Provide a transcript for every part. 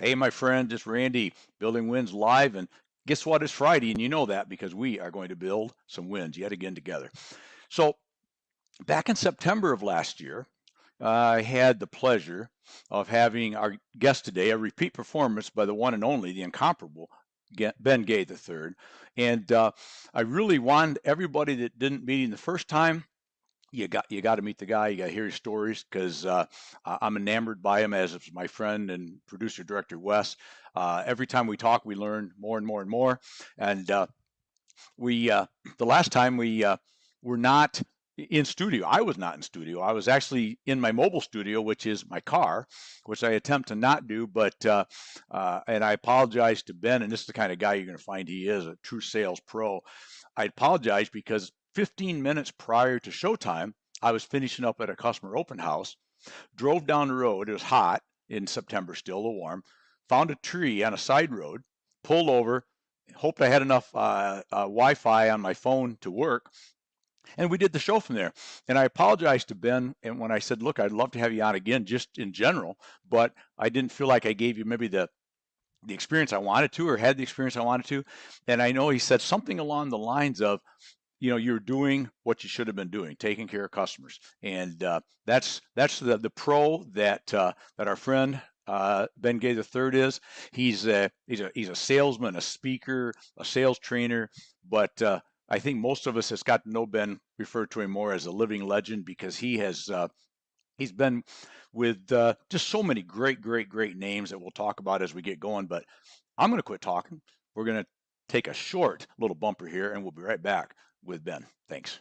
Hey, my friend, it's Randy, Building Wins Live. And guess what? It's Friday, and you know that because we are going to build some wins yet again together. So, back in September of last year, I had the pleasure of having our guest today, a repeat performance by the one and only, the incomparable Ben Gay III. And I really wanted everybody that didn't meet him the first time, you got to meet the guy. You got to hear his stories because I'm enamored by him, as is my friend and producer director Wes. Every time we talk, we learn more and more and more. And we the last time we were not in studio. I was not in studio. I was actually in my mobile studio, which is my car, which I attempt to not do. But and I apologize to Ben, and this is the kind of guy you're going to find he is, a true sales pro. I apologize because 15 minutes prior to showtime, I was finishing up at a customer open house, drove down the road. It was hot in September, still a little warm, found a tree on a side road, pulled over, hoped I had enough Wi-Fi on my phone to work, and we did the show from there. And I apologized to Ben, and when I said, look, I'd love to have you on again, just in general, but I didn't feel like I gave you maybe the experience I wanted to, or had the experience I wanted to. And I know he said something along the lines of, you're doing what you should have been doing, taking care of customers. And that's the pro that that our friend Ben Gay III is. He's a salesman, a speaker, a sales trainer, but I think most of us has got to know Ben, refer to him more as a living legend, because he's been with just so many great names that we'll talk about as we get going. But I'm going to quit talking. We're going to take a short little bumper here, and we'll be right back with Ben. Thanks.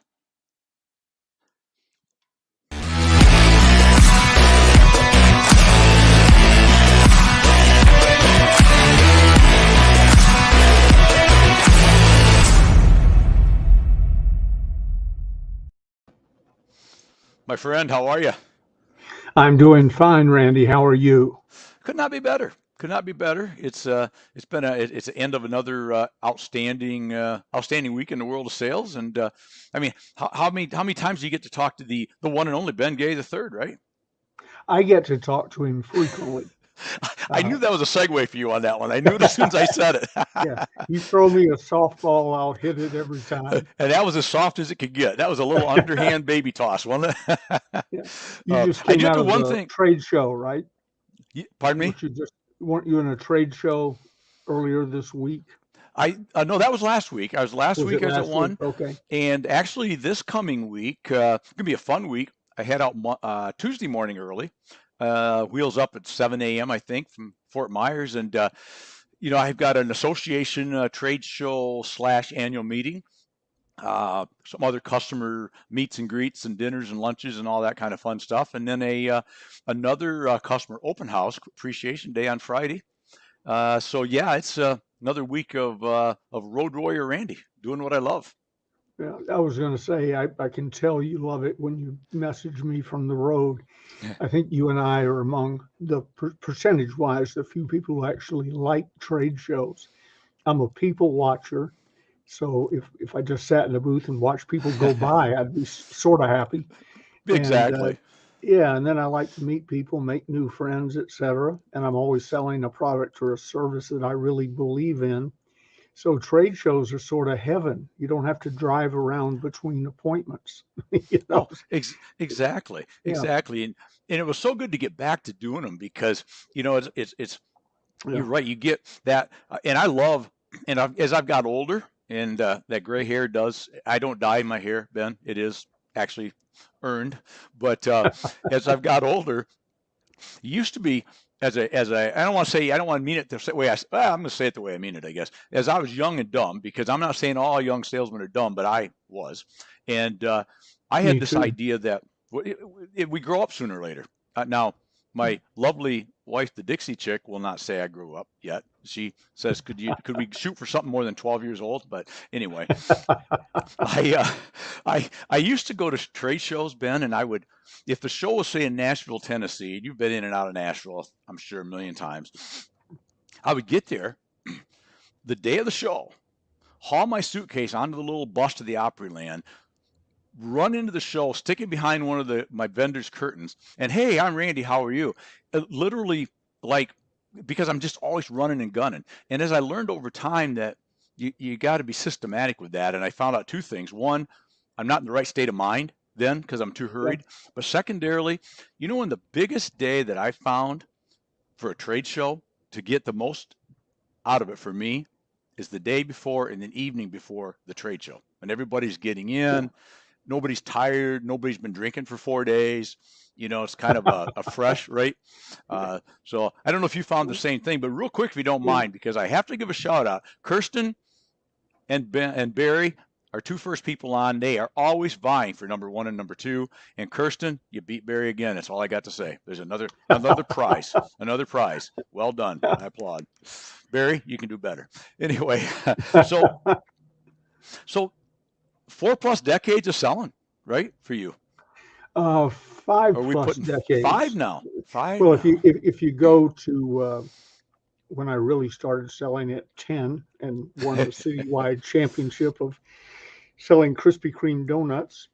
My friend, how are you? I'm doing fine, Randy. How are you? Could not be better. Could not be better. It's been it's the end of another outstanding week in the world of sales. And I mean, how many times do you get to talk to the one and only Ben Gay III, right? I get to talk to him frequently. I Uh, knew that was a segue for you on that one. I knew it as soon as I said it. yeah, you throw me a softball, I'll hit it every time. And that was as soft as it could get. That was a little underhand baby toss, wasn't it? Yeah, you just I came did out do of one the thing. trade show, right? Pardon me? Weren't you in a trade show earlier this week? I no, that was last week. Last Was week it I was at last week? one, Okay. and actually this coming week gonna be a fun week. I head out Tuesday morning early, wheels up at 7 a.m. I think from Fort Myers, and I've got an association trade show slash annual meeting, some other customer meets and greets and dinners and lunches and all that kind of fun stuff, and then another customer open house appreciation day on Friday. So yeah, it's another week of Road Warrior Randy doing what I love. Yeah, I was going to say, I can tell you love it when you message me from the road. I think you and I are among the percentage wise, the few people who actually like trade shows. I'm a people watcher. So if I just sat in a booth and watched people go by, I'd be sort of happy. And Exactly. yeah, and then I like to meet people, make new friends, etc. And I'm always selling a product or a service that I really believe in. So trade shows are sort of heaven. You don't have to drive around between appointments. you know? Oh, exactly, Yeah, exactly. And it was so good to get back to doing them because it's yeah. you're right. You get that, and I love, and as I've got older, and that gray hair does. I don't dye my hair, Ben. It is actually earned, but as I've got older, it used to be I don't want to say, I don't want to mean it the way I'm going to say it the way I mean it, I guess. As I was young and dumb, because I'm not saying all young salesmen are dumb, but I was, and I had Me this too. idea that we grow up sooner or later. Now, my lovely wife, the Dixie chick, will not say I grew up yet. She says, could we shoot for something more than 12 years old? But anyway, I I used to go to trade shows, Ben, and I would, if the show was say in Nashville, Tennessee, you've been in and out of Nashville, I'm sure a million times. I would get there the day of the show, haul my suitcase onto the little bus to the Opryland, run into the show, stick it behind one of my vendor's curtains, and hey, I'm Randy. How are you? Literally, like because I'm just always running and gunning. And as I learned over time that you got to be systematic with that, and I found out two things. One, I'm not in the right state of mind then because I'm too Yeah. hurried. But secondarily, when the biggest day that I found for a trade show to get the most out of it for me is the day before and the evening before the trade show. And everybody's getting in, nobody's tired, nobody's been drinking for 4 days. It's kind of a fresh, right? So I don't know if you found the same thing, but real quick, if you don't Yeah. mind, because I have to give a shout out. Kirsten and Barry are two first people on. They are always vying for number one and number two. And Kirsten, you beat Barry again. That's all I got to say. There's another prize. Another prize. Well done. I applaud. Barry, you can do better. Anyway, so 4+ decades of selling, right? For you. 5 Are we plus putting decades. 5 now? 5 Well, now. if you go to when I really started selling at 10 and won the citywide championship of selling Krispy Kreme donuts,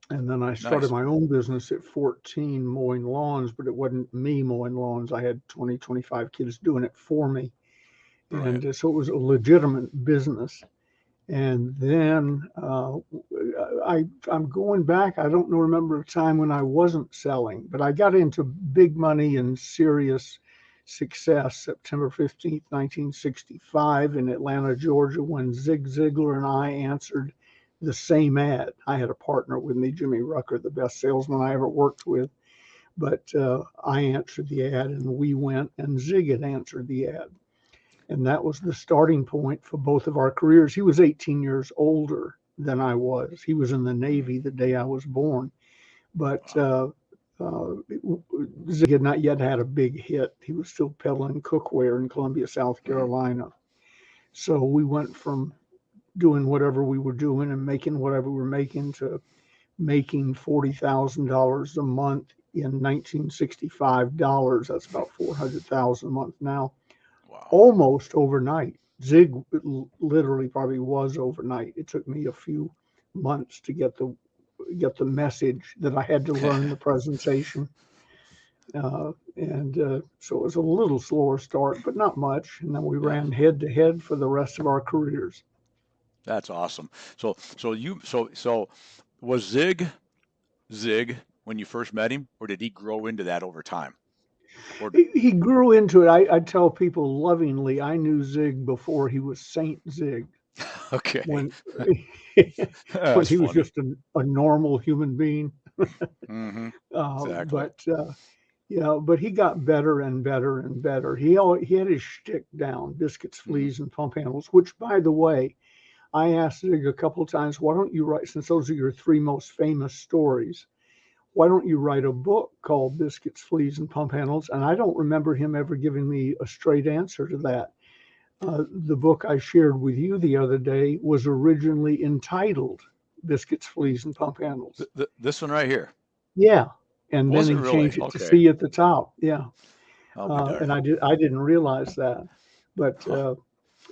and then I started Nice. my own business at 14 mowing lawns, but it wasn't me mowing lawns. I had 20, 25 kids doing it for me. Right. And so it was a legitimate business. And then I'm going back. I don't remember a time when I wasn't selling, but I got into big money and serious success September 15th, 1965 in Atlanta, Georgia, when Zig Ziglar and I answered the same ad. I had a partner with me, Jimmy Rucker, the best salesman I ever worked with, but I answered the ad and we went, and Zig had answered the ad. And that was the starting point for both of our careers. He was 18 years older than I was. He was in the Navy the day I was born. But Zig had not yet had a big hit. He was still peddling cookware in Columbia, South Carolina. So we went from doing whatever we were doing and making whatever we were making to making $40,000 a month in 1965 dollars. That's about 400,000 a month now. Wow. Almost overnight. Zig literally probably was overnight. It took me a few months to get the message that I had to learn the presentation. So it was a little slower start, but not much. And then we ran head to head for the rest of our careers. That's awesome. So was Zig when you first met him, or did he grow into that over time? Or He grew into it. I tell people lovingly, I knew Zig before he was Saint Zig. okay. When That's he was funny. just a normal human being. Mm-hmm. Exactly. But he got better and better and better. He had his shtick down: biscuits, fleas, and pump handles. Which, by the way, I asked Zig a couple of times, why don't you write, since those are your 3 most famous stories, why don't you write a book called Biscuits, Fleas, and Pump Handles? And I don't remember him ever giving me a straight answer to that. The book I shared with you the other day was originally entitled Biscuits, Fleas, and Pump Handles. This one right here. Yeah. And Was then it he really? changed it to Okay. C at the top. Yeah. I'll be And darned. I didn't realize that. But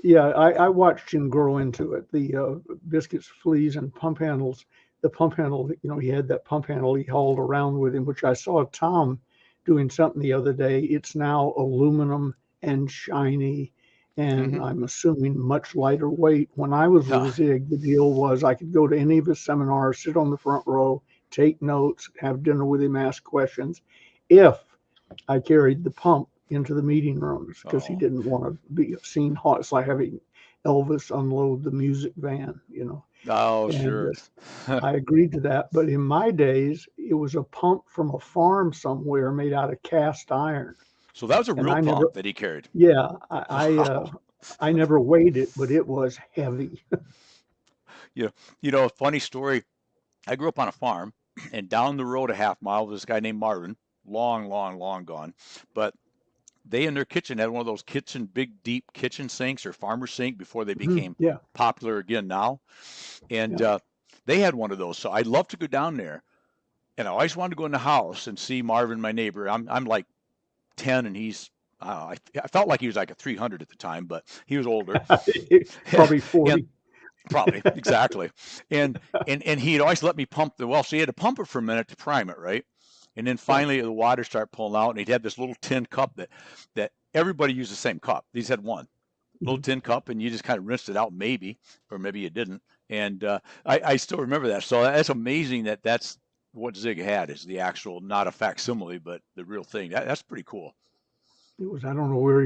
yeah, I watched him grow into it. The Biscuits, Fleas, and Pump Handles. The pump handle, he had that pump handle he hauled around with him, which I saw Tom doing something the other day. It's now aluminum and shiny, and I'm assuming much lighter weight. When I was with Zig, the deal was I could go to any of his seminars, sit on the front row, take notes, have dinner with him, ask questions, if I carried the pump into the meeting rooms, because he didn't want to be seen hot. It's like having Elvis unload the music van. Oh, And sure. I agreed to that. But in my days, it was a pump from a farm somewhere made out of cast iron. So that was a And real I never, pump that he carried. yeah, Wow. I never weighed it, but it was heavy. Funny story. I grew up on a farm, and down the road a half mile was this guy named Marvin. Long, long, long gone. But they in their kitchen had one of those big, deep kitchen sinks or farmer sink before they became Yeah. popular again now. And they had one of those. So I'd love to go down there. And I always wanted to go in the house and see Marvin, my neighbor. I'm like 10, and he's I felt like he was like a 300 at the time, but he was older. Probably And 40. probably exactly. And he'd always let me pump the well. So he had to pump it for a minute to prime it, right? And then finally the water started pulling out, and he'd have this little tin cup that everybody used the same cup. These had one little Mhm. tin cup, and you just kind of rinsed it out, maybe, or maybe you didn't. And I still remember that. So that's amazing that that's what Zig had, is the actual, not a facsimile, but the real thing. That's pretty cool. It was, I don't know where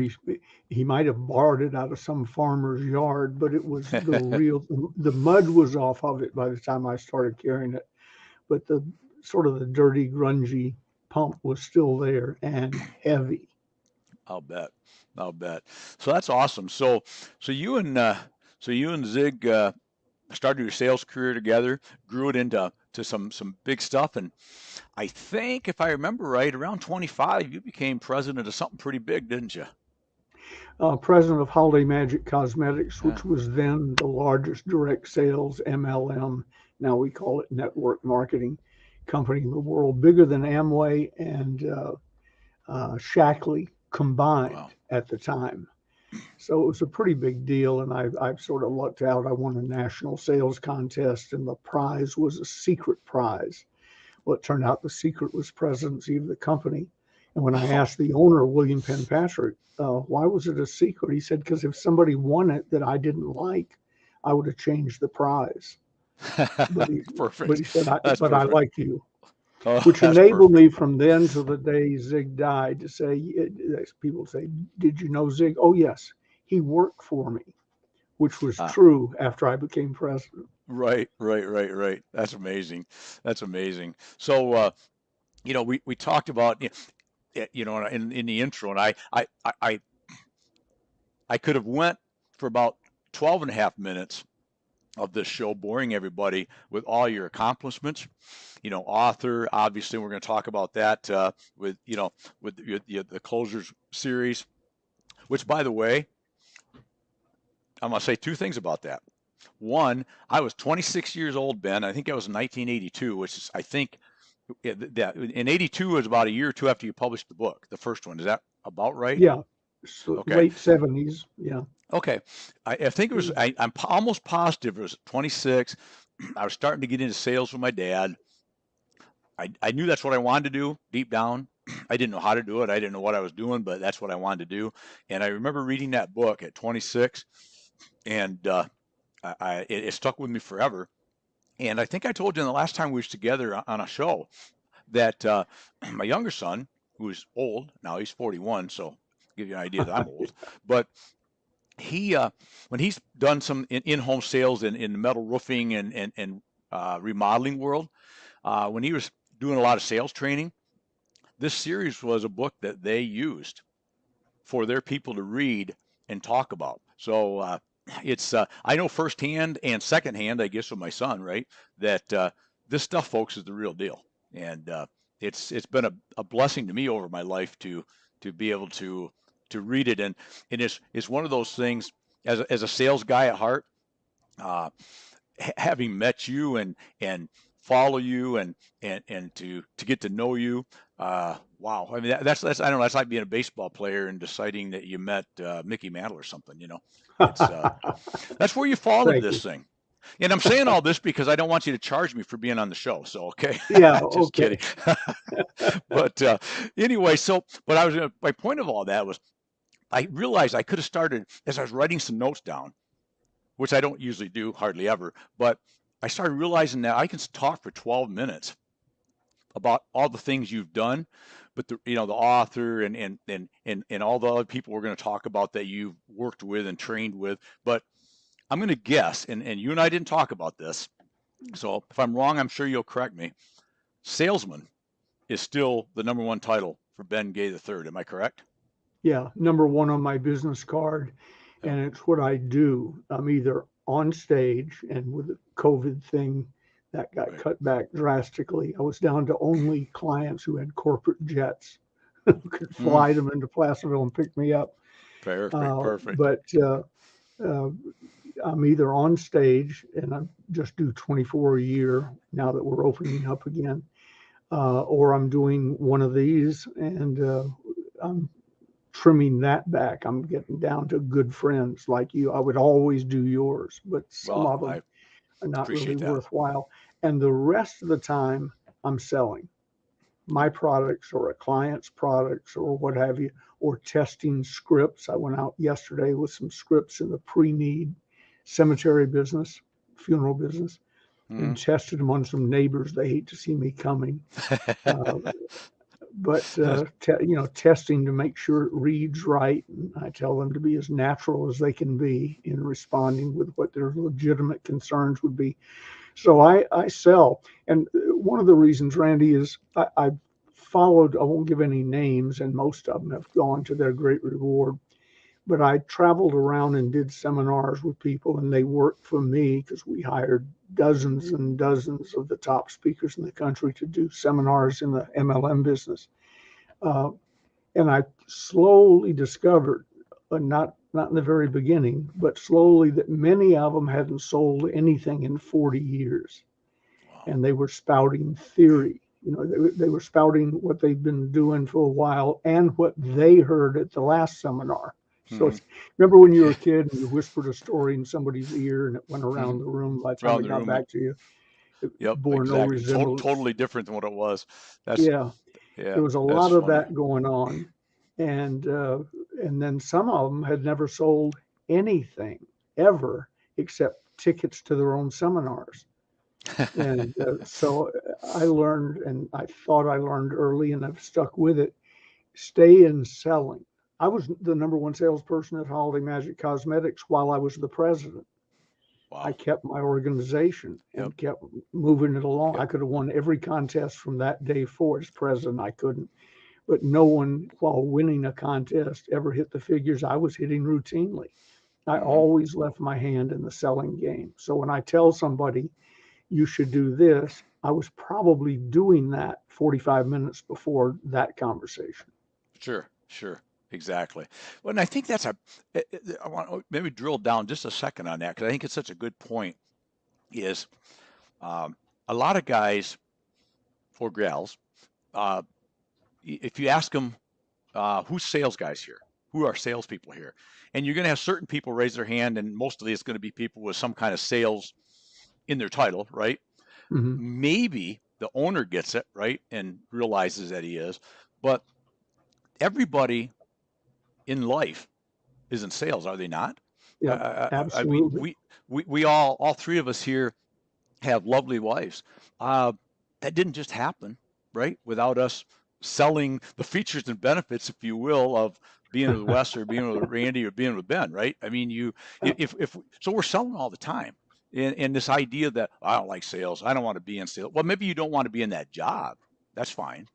he might have borrowed it out of some farmer's yard, but it was the real, the mud was off of it by the time I started carrying it. But the sort of the dirty, grungy pump was still there and heavy. I'll bet. I'll bet. So that's awesome. So you and so you and Zig started your sales career together, grew it into some big stuff, and I think, if I remember right, around 25, you became president of something pretty big, didn't you? President of Holiday Magic Cosmetics, Yeah. which was then the largest direct sales MLM, now we call it network marketing company in the world, bigger than Amway and Shackley Wow. combined at the time. So it was a pretty big deal, and I've sort of lucked out. I won a national sales contest, and the prize was a secret prize. Well, it turned out the secret was presidency of the company. And when I Oh. asked the owner, William Penpatrick, why was it a secret? He said, because if somebody won it that I didn't like, I would have changed the prize. But he, but Perfect. he said, That's but I perfect. like you, Oh, which that's enabled perfect. me from then to the day Zig died to say, people say, did you know Zig? Oh, yes, he worked for me, which was Ah, true after I became president. right, right, right, right. That's amazing. That's amazing. So, we talked about, in the intro, and I could have went for about 12 and a half minutes of this show, boring everybody with all your accomplishments. Author, obviously, we're going to talk about that with the Closers series, which, by the way, I'm going to say two things about that. One, I was 26 years old, Ben. I think I was in 1982, which is, I think, that in 82 was about a year or two after you published the book, the first one. Is that about right? Yeah, so Okay. late 70s. Yeah. Okay. I think it was, I'm almost positive it was 26. I was starting to get into sales with my dad. I knew that's what I wanted to do deep down. I didn't know how to do it. I didn't know what I was doing, but that's what I wanted to do. And I remember reading that book at 26, and it stuck with me forever. And I think I told you in the last time we was together on a show that my younger son, who's old now, he's 41, so give you an idea that I'm old, but he when he's done some in-home sales in the metal roofing and remodeling world, when he was doing a lot of sales training, this series was a book that they used for their people to read and talk about. So it's I know firsthand and secondhand, I guess, with my son, right, that this stuff, folks, is the real deal, and it's been a blessing to me over my life to be able to read it, and it's one of those things, as a sales guy at heart. Uh, Having met you and follow you and to get to know you, wow, I mean, that's I don't know, that's like being a baseball player and deciding that you met Mickey Mantle or something, it's that's where you fall into Thank this you. thing. And I'm saying all this because I don't want you to charge me for being on the show, so okay. Yeah, Just kidding. okay. But anyway, but my point of all that was, I realized I could have started as I was writing some notes down, which I don't usually do hardly ever, but I started realizing that I can talk for 12 minutes about all the things you've done, but the author and all the other people we're going to talk about that you've worked with and trained with. But I'm going to guess, and you and I didn't talk about this, so if I'm wrong, I'm sure you'll correct me. Salesman is still the number one title for Ben Gay III. Am I correct? Yeah, number one on my business card, Yep. and it's what I do. I'm either on stage, and with the COVID thing, that got Right. cut back drastically. I was down to only clients who had corporate jets who could Mm, fly them into Placerville and pick me up. perfect. Perfect. But uh, I'm either on stage, and I just do 24 a year now that we're opening up again, or I'm doing one of these, and I'm trimming that back. I'm getting down to good friends like you. I would always do yours, but some Well, of them I are not really appreciate that. worthwhile. And the rest of the time, I'm selling. my products or a client's products or what have you, or testing scripts. I went out yesterday with some scripts in the pre-need cemetery business, funeral business, and Mhm. tested them on some neighbors. They hate to see me coming. Uh, but testing to make sure it reads right. And I tell them to be as natural as they can be in responding with what their legitimate concerns would be. So I sell, and one of the reasons, Randy, is I followed. I won't give any names, and most of them have gone to their great reward. But I traveled around and did seminars with people, and they worked for me because we hired dozens and dozens of the top speakers in the country to do seminars in the MLM business. Uh, and I slowly discovered, not in the very beginning, but slowly, that many of them hadn't sold anything in 40 years, Wow. and they were spouting theory. They were spouting what they've been doing for a while and what they heard at the last seminar. So Mhm. remember when you were a kid and you whispered a story in somebody's ear and it went around Mhm. the room. By the time Around it the got room, and back to you, it yep, bore no exactly. resemblance. Totally different than what it was. That's Yeah, yeah, there was a that's lot of funny. that going on, and then some of them had never sold anything ever except tickets to their own seminars. And so I learned, and I thought I learned early, and I've stuck with it. Stay in selling. I was the number one salesperson at Holiday Magic Cosmetics while I was the president. I Wow. kept my organization Yep. and kept moving it along. Yep. I could have won every contest from that day forward. As president, I couldn't. But no one, while winning a contest, ever hit the figures I was hitting routinely. I Mhm. always left my hand in the selling game. So when I tell somebody you should do this, I was probably doing that 45 minutes before that conversation. Sure. Sure. Exactly. Well, and I think that's I want to maybe drill down just a second on that because I think it's such a good point. Is um, a lot of guys or gals, uh, if you ask them who's sales guys here, who are salespeople here, and you're going to have certain people raise their hand, and mostly it's going to be people with some kind of sales in their title, right? Hmm. Maybe the owner gets it right and realizes that he is, but everybody in life is in sales, are they not? Yep, I mean, absolutely. we all three of us here have lovely wives. Uh, that didn't just happen, right? Without us selling the features and benefits, if you will, of being with Wes or being with Randy or being with Ben, right? I mean, if so, we're selling all the time. And this idea that I don't like sales, I don't want to be in sales. Well, maybe you don't want to be in that job. That's fine,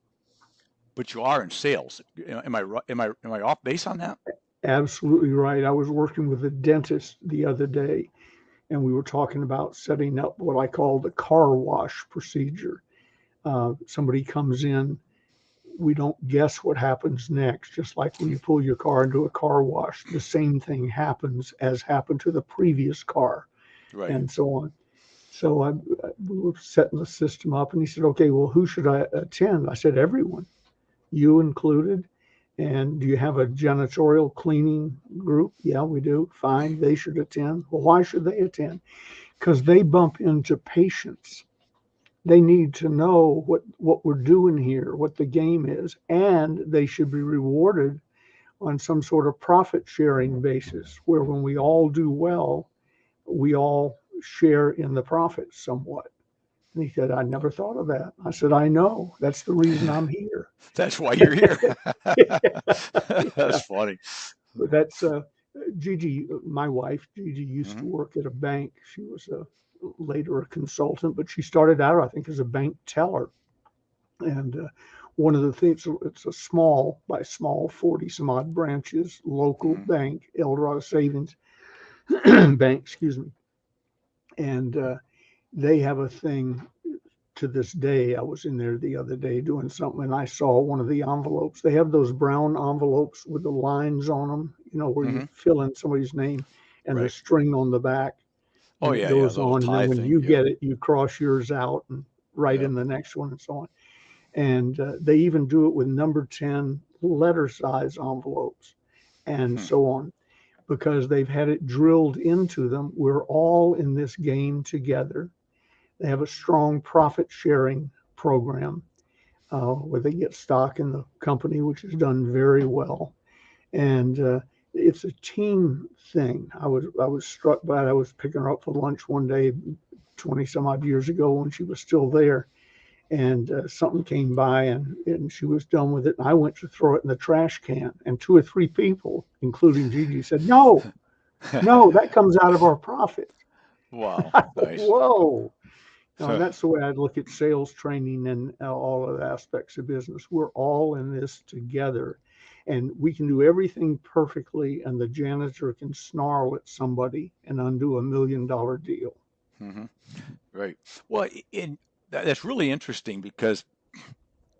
but you are in sales. Am I am I off base on that? Absolutely right. I was working with a dentist the other day, and we were talking about setting up what I call the car wash procedure. Somebody comes in, we don't guess what happens next. Just like when you pull your car into a car wash, the same thing happens as happened to the previous car, Right. and so on. So we were setting the system up, and he said, "Okay, well, who should I attend?" I said, "Everyone, you included." And do you have a janitorial cleaning group? Yeah, we do. Fine, they should attend. Well, why should they attend? Because they bump into patients. They need to know what we're doing here, what the game is, and they should be rewarded on some sort of profit sharing basis where when we all do well, we all share in the profits somewhat. And he said, I never thought of that. I said, I know. That's the reason I'm here. That's why you're here. That's Yeah. funny. But that's Gigi, my wife. Gigi used to Hmm. work at a bank. She was later a consultant, but she started out, I think, as a bank teller. And one of the things, it's a small, by small, 40 some odd branches, local Hmm. bank, Eldorado Savings Bank, excuse me. And they have a thing to this day. I was in there the other day doing something and I saw one of the envelopes. They have those brown envelopes with the lines on them, where you Hmm. fill in somebody's name and the Right. string on the back Oh and it yeah, yeah. goes The little on. And then tie when thing. you Yep. get it, you cross yours out and write Yep. in the next one and so on. And they even do it with number 10 letter size envelopes and Hmm. so on because they've had it drilled into them. We're all in this game together. They have a strong profit sharing program. where they get stock in the company, which has done very well. And it's a team thing. I was struck by it. I was picking her up for lunch one day, 20 some odd years ago when she was still there, and something came by and she was done with it. And I went to throw it in the trash can, and two or three people, including Gigi, said, "No, no, that comes out of our profit." Wow, I go, nice. whoa. And that's the way I look at sales training and all of the aspects of business. We're all in this together, and we can do everything perfectly, and the janitor can snarl at somebody and undo $1 million deal. Hmm. Right. Well, that's really interesting because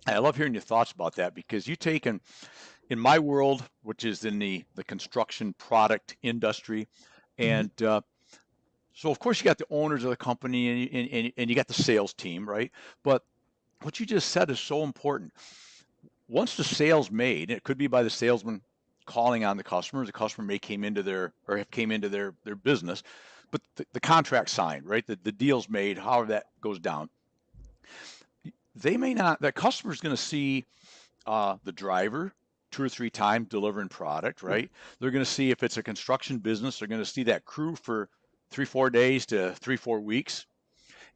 I love hearing your thoughts about that because you take in my world, which is in the construction product industry, Mhm. and so of course you got the owners of the company and you got the sales team, right? But what you just said is so important. Once the sale's made, it could be by the salesman calling on the customer. The customer may came into their or have came into their business, but the contract signed, right? The deal's made, however that goes down. They may not. That customer's going to see the driver 2 or 3 times delivering product, right? They're going to see if it's a construction business, they're going to see that crew for 3 4 days to 3 4 weeks,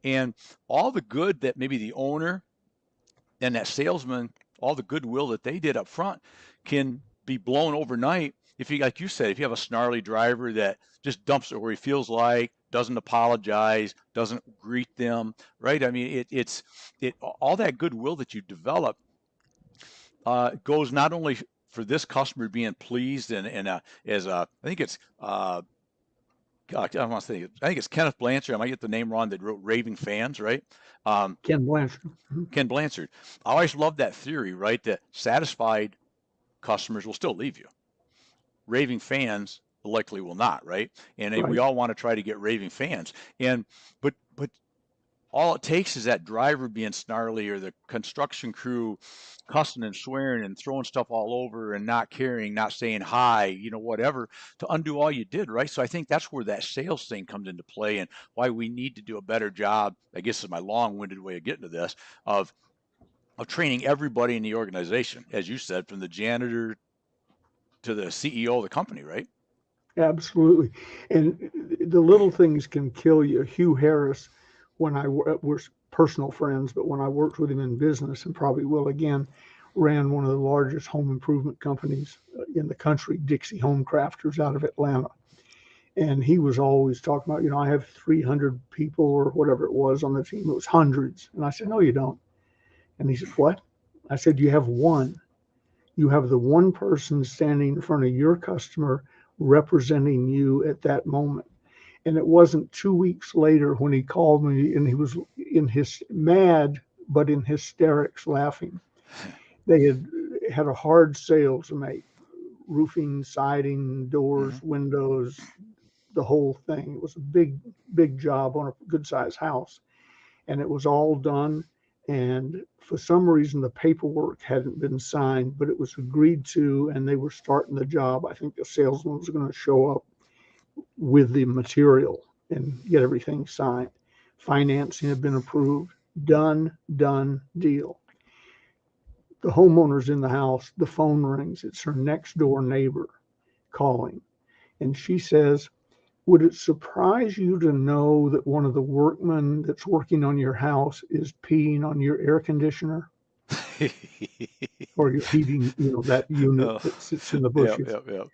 and all the good that maybe the owner and that salesman, all the goodwill that they did up front, can be blown overnight if you, like you said, if you have a snarly driver that just dumps it where he feels like, doesn't apologize, doesn't greet them, right? I mean, it all that goodwill that you develop goes not only for this customer being pleased and as I think it's God, I want to say I think it's Kenneth Blanchard. I might get the name wrong. That wrote Raving Fans, right? Um, Ken Blanchard. Mhm. Ken Blanchard. I always loved that theory, right? That satisfied customers will still leave you. Raving fans likely will not, right? And we Right. all want to try to get raving fans. And but all it takes is that driver being snarly or the construction crew cussing and swearing and throwing stuff all over and not caring, not saying hi, whatever, to undo all you did, right? So I think that's where that sales thing comes into play and why we need to do a better job. I guess is my long-winded way of getting to this of training everybody in the organization, as you said, from the janitor to the CEO of the company, right? Absolutely. And the little things can kill you. Hugh Harris, when we're personal friends, but when I worked with him in business, and probably will again, ran one of the largest home improvement companies in the country, Dixie Home Crafters out of Atlanta. And he was always talking about, I have 300 people or whatever it was on the team. It was hundreds. And I said, no, you don't. And he said, what? I said, you have one. You have the one person standing in front of your customer representing you at that moment. And it wasn't 2 weeks later when he called me and he was in his mad, but in hysterics laughing. They had a hard sale to make: roofing, siding, doors, Hmm. windows, the whole thing. It was a big, big job on a good sized house. And it was all done. And for some reason, the paperwork hadn't been signed, but it was agreed to, and they were starting the job. I think the salesman was going to show up with the material and get everything signed. Financing had been approved. Done, deal. The homeowner's in the house. The phone rings. It's her next door neighbor calling. And she says, would it surprise you to know that one of the workmen that's working on your house is peeing on your air conditioner or your heating, that unit Oh, that sits in the yep, bushes? yep, yep.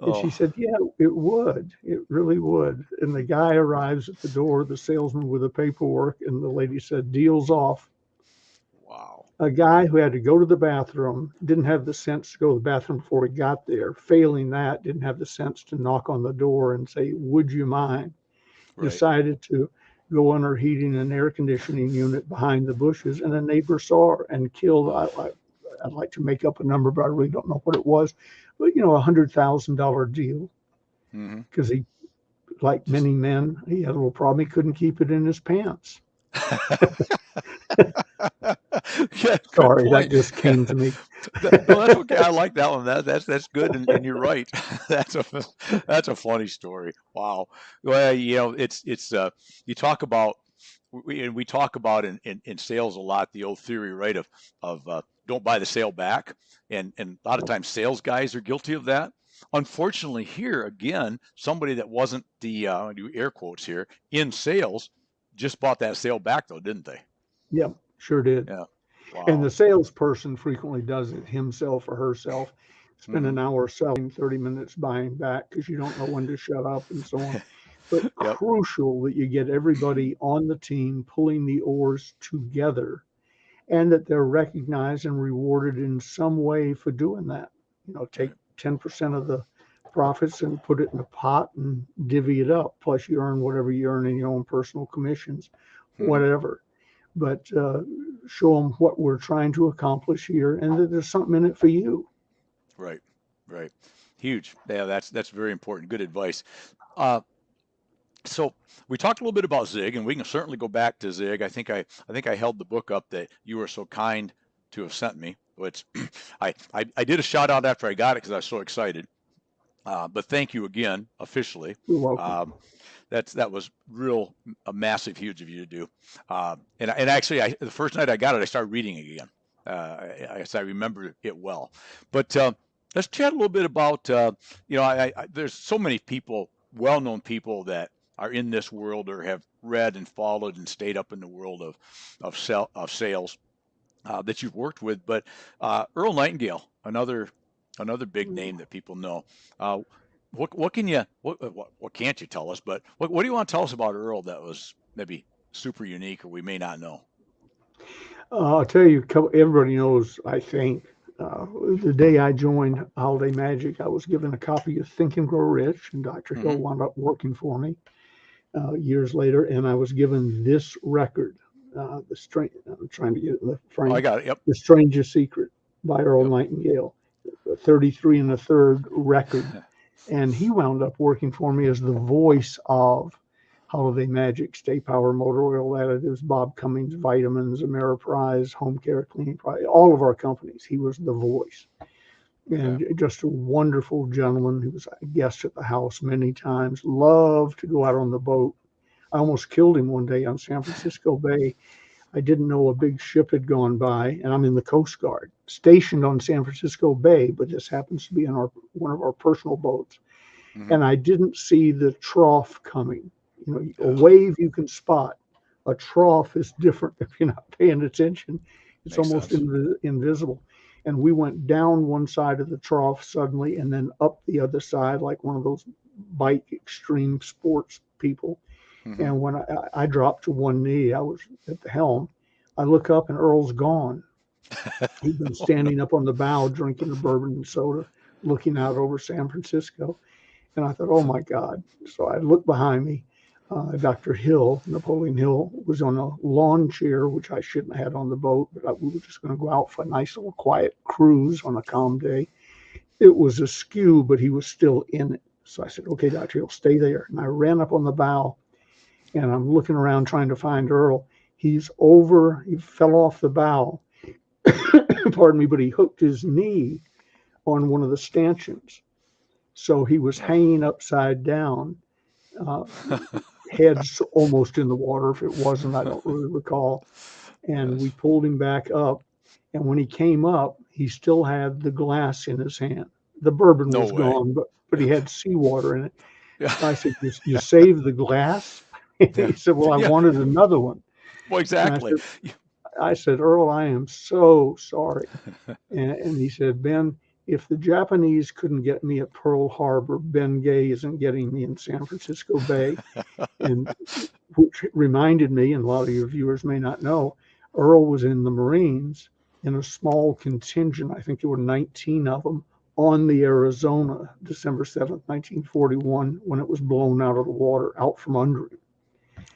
And she Oh, said, yeah, it would. It really would. And the guy arrives at the door, the salesman with the paperwork, and the lady said, deal's off. wow. A guy who had to go to the bathroom, didn't have the sense to go to the bathroom before he got there. Failing that, didn't have the sense to knock on the door and say, would you mind? Right. Decided to go under heating an air conditioning unit behind the bushes, and a neighbor saw her and killed. I'd like to make up a number, but I really don't know what it was. But $100,000 deal, Hmm. because he, like Just many men, he had a little problem. He couldn't keep it in his pants. yeah, good Sorry, that point. just came to me. No, that's okay. I like that one. That's good, and you're right. That's a that's a funny story. Wow. Well, you talk about we talk about in sales a lot the old theory, right, of don't buy the sale back, and a lot of times sales guys are guilty of that. Unfortunately, here again, somebody that wasn't the I do air quotes here in sales just bought that sale back though, didn't they? Yep, sure did. Yeah. And the Wow. salesperson frequently does it himself or herself. Spend Hmm. an hour selling, 30 minutes buying back because you don't know when to shut up and so on. But Yep. crucial that you get everybody on the team pulling the oars together and that they're recognized and rewarded in some way for doing that. Take Right. 10% of the profits and put it in a pot and divvy it up. Plus, you earn whatever you earn in your own personal commissions, Hmm. whatever. But show them what we're trying to accomplish here and that there's something in it for you. Right. Right. Huge. Yeah, that's very important. Good advice. Uh, so we talked a little bit about Zig, and we can certainly go back to Zig. I think I held the book up that you were so kind to have sent me, which I did a shout out after I got it because I was so excited. But thank you again officially. You're welcome. Um, that was real a massive, huge of you to do. And actually, the first night I got it, I started reading it again. I remember it well. But let's chat a little bit about there's so many people, well-known people that are in this world or have read and followed and stayed up in the world of sales that you've worked with. But Earl Nightingale, another big name that people know. Uh, what can you what can't you tell us? But what do you want to tell us about Earl that was maybe super unique or we may not know? I'll tell you, everybody knows, I think, the day I joined Holiday Magic, I was given a copy of Think and Grow Rich, and Dr. Hill Hmm. wound up working for me years later, and I was given this record, I'm trying to get it in the Oh, I frame, got it. Yep. The Strangest Secret by Earl Yep. Nightingale, a 33 and a third record. And he wound up working for me as the voice of Holiday Magic, Stay Power, Motor Oil Additives, Bob Cummings, Vitamins, Ameriprise, Home Care Cleaning, all of our companies. He was the voice. Okay. And just a wonderful gentleman who was a guest at the house many times, loved to go out on the boat. I almost killed him one day on San Francisco Bay. I didn't know a big ship had gone by, and I'm in the Coast Guard, stationed on San Francisco Bay, but this happens to be in one of our personal boats. Hmm. And I didn't see the trough coming. A Yeah. wave you can spot. A trough is different if you're not paying attention. It's Makes almost sense. invisible. And we went down one side of the trough suddenly and then up the other side like one of those bike extreme sports people. Hmm. And when I dropped to one knee, I was at the helm. I look up and Earl's gone. He'd been Oh no. standing up on the bow drinking a bourbon and soda, looking out over San Francisco. And I thought, oh my God. So I looked behind me. Dr. Hill, Napoleon Hill, was on a lawn chair, which I shouldn't have had on the boat, but we were just going to go out for a nice little quiet cruise on a calm day. It was askew, but he was still in it. So I said, okay, Dr. Hill, stay there. And I ran up on the bow and I'm looking around trying to find Earl. He fell off the bow, pardon me, but he hooked his knee on one of the stanchions. So he was Oh. hanging upside down, uh, heads almost in the water. If it wasn't, I don't really recall. And we Yes. pulled him back up. And when he came up, he still had the glass in his hand. The bourbon No was way. gone, but he had seawater in it. Yeah. I said, you saved the glass? Yeah. He said, well, I Yeah. wanted another one. Well, And exactly. I said, Earl, I am so sorry. And he said, Ben, if the Japanese couldn't get me at Pearl Harbor, Ben Gay isn't getting me in San Francisco Bay. And which reminded me, and a lot of your viewers may not know, Earl was in the Marines in a small contingent. I think there were 19 of them on the Arizona, December 7th, 1941, when it was blown out of the water, out from under it.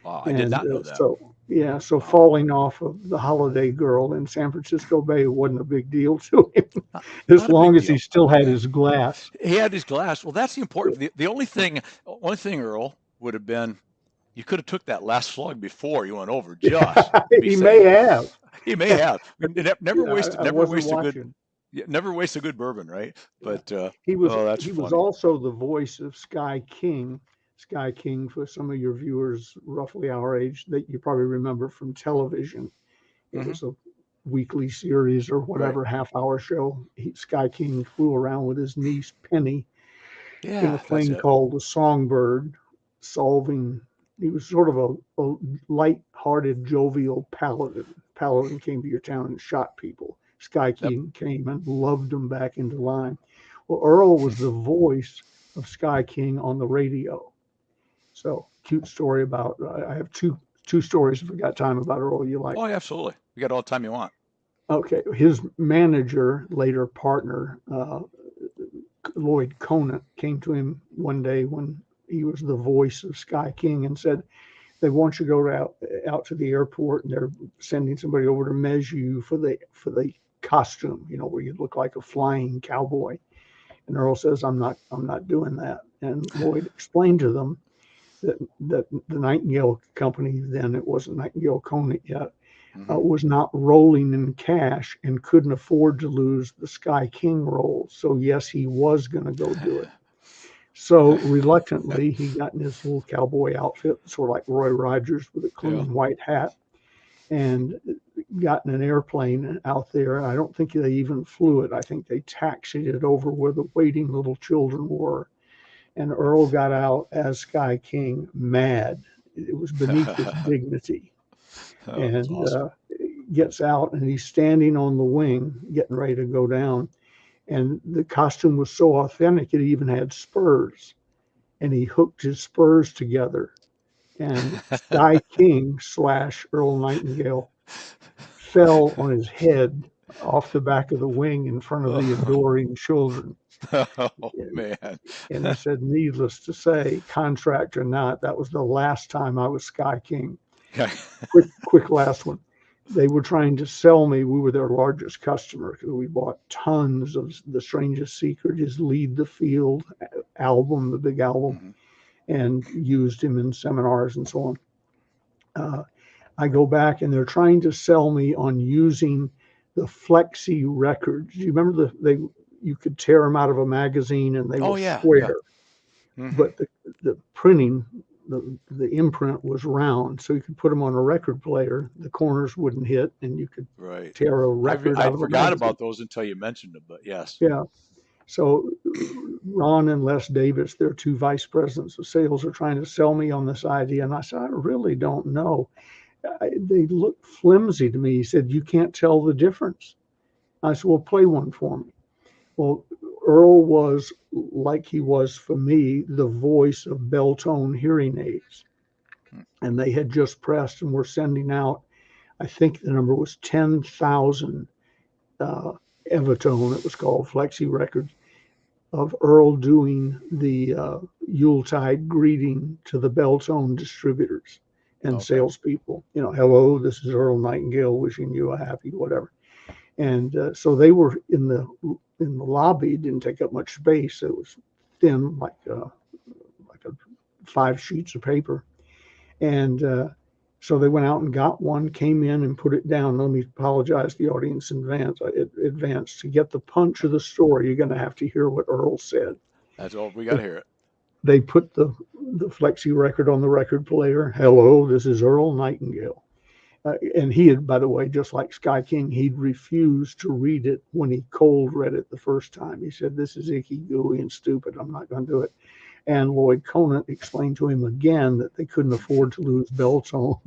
Wow, I did And not know that. so Wow. falling off of the Holiday Girl in San Francisco Bay wasn't a big deal to him, Not, as not a big long as he deal. still had Yeah. his glass. He had his glass. Well, that's the important. The only thing, Earl, would have been you could have took that last slug before you went over just to be He may safe. have. He may have. Never Yeah, waste I never wasn't waste a good watching. yeah, never waste a good bourbon, right? Yeah. But He was oh, that's he was funny. also the voice of Sky King. Sky King, for some of your viewers roughly our age, that you probably remember from television. It Hmm. was a weekly series or Right. whatever half-hour show. Sky King flew around with his niece Penny in a Yeah, that's plane it. called the Songbird, solving. He was sort of a light-hearted, jovial paladin. Paladin came to your town and shot people. Sky Yep. King came and loved them back into line. Well, Earl was the voice of Sky King on the radio. So cute story about. I have two stories if we got time about Earl you like. Oh, yeah, absolutely. You got all the time you want. Okay, his manager, later partner, Lloyd Conant, came to him one day when he was the voice of Sky King and said, "They want you to go out to the airport, and they're sending somebody over to measure you for the costume, where you look like a flying cowboy." And Earl says, "I'm not doing that." And Lloyd explained to them that the Nightingale Company, then it wasn't Nightingale Conant yet, Hmm. was not rolling in cash and couldn't afford to lose the Sky King role. So yes, he was going to go do it. So reluctantly, he got in his little cowboy outfit, sort of like Roy Rogers with a Yeah. clean white hat, and got in an airplane out there. I don't think they even flew it. I think they taxied it over where the waiting little children were. And Earl got out as Sky King, mad. It was beneath his dignity. Oh, that's And awesome. gets out and he's standing on the wing, getting ready to go down. And the costume was so authentic, it even had spurs. And he hooked his spurs together. And Sky King slash Earl Nightingale fell on his head off the back of the wing in front of the Oh, adoring children. oh, man. And he said, needless to say, contract or not, that was the last time I was Sky King. Okay. Quick last one. They were trying to sell me. We were their largest customer because we bought tons of The Strangest Secret, his Lead the Field album, the big album, Hmm. and used him in seminars and so on. I go back and they're trying to sell me on using the Flexi records. You remember you could tear them out of a magazine and they Oh, were yeah, yeah. square, Hmm. but the printing, the imprint was round, so you could put them on a record player. The corners wouldn't hit, and you could Right. tear a record out I'd of a forgot magazine. about those until you mentioned them, but yes. Yeah. So Ron and Les Davis, their two vice presidents of sales, are trying to sell me on this idea, and I said, I really don't know. They look flimsy to me. He said, you can't tell the difference. I said, well, play one for me. Well, Earl was, like he was for me, the voice of Beltone hearing aids. And they had just pressed and were sending out, I think the number was 10,000 uh, Evertone, it was called Flexi Records, of Earl doing the Yuletide greeting to the Beltone distributors and Okay. salespeople. Hello, this is Earl Nightingale wishing you a happy whatever. And so they were in the lobby. It didn't take up much space. It was thin, like a 5 sheets of paper. And so they went out and got one, came in and put it down. Let me apologize to the audience in advance. To get the punch of the story, you're going to have to hear what Earl said. That's all. We got to hear it. They put the Flexi record on the record player. Hello, this is Earl Nightingale. And he had, by the way, just like Sky King, he'd refused to read it when he cold read it the first time. He said, this is icky, gooey, and stupid. I'm not going to do it. And Lloyd Conant explained to him again that they couldn't afford to lose Beltone,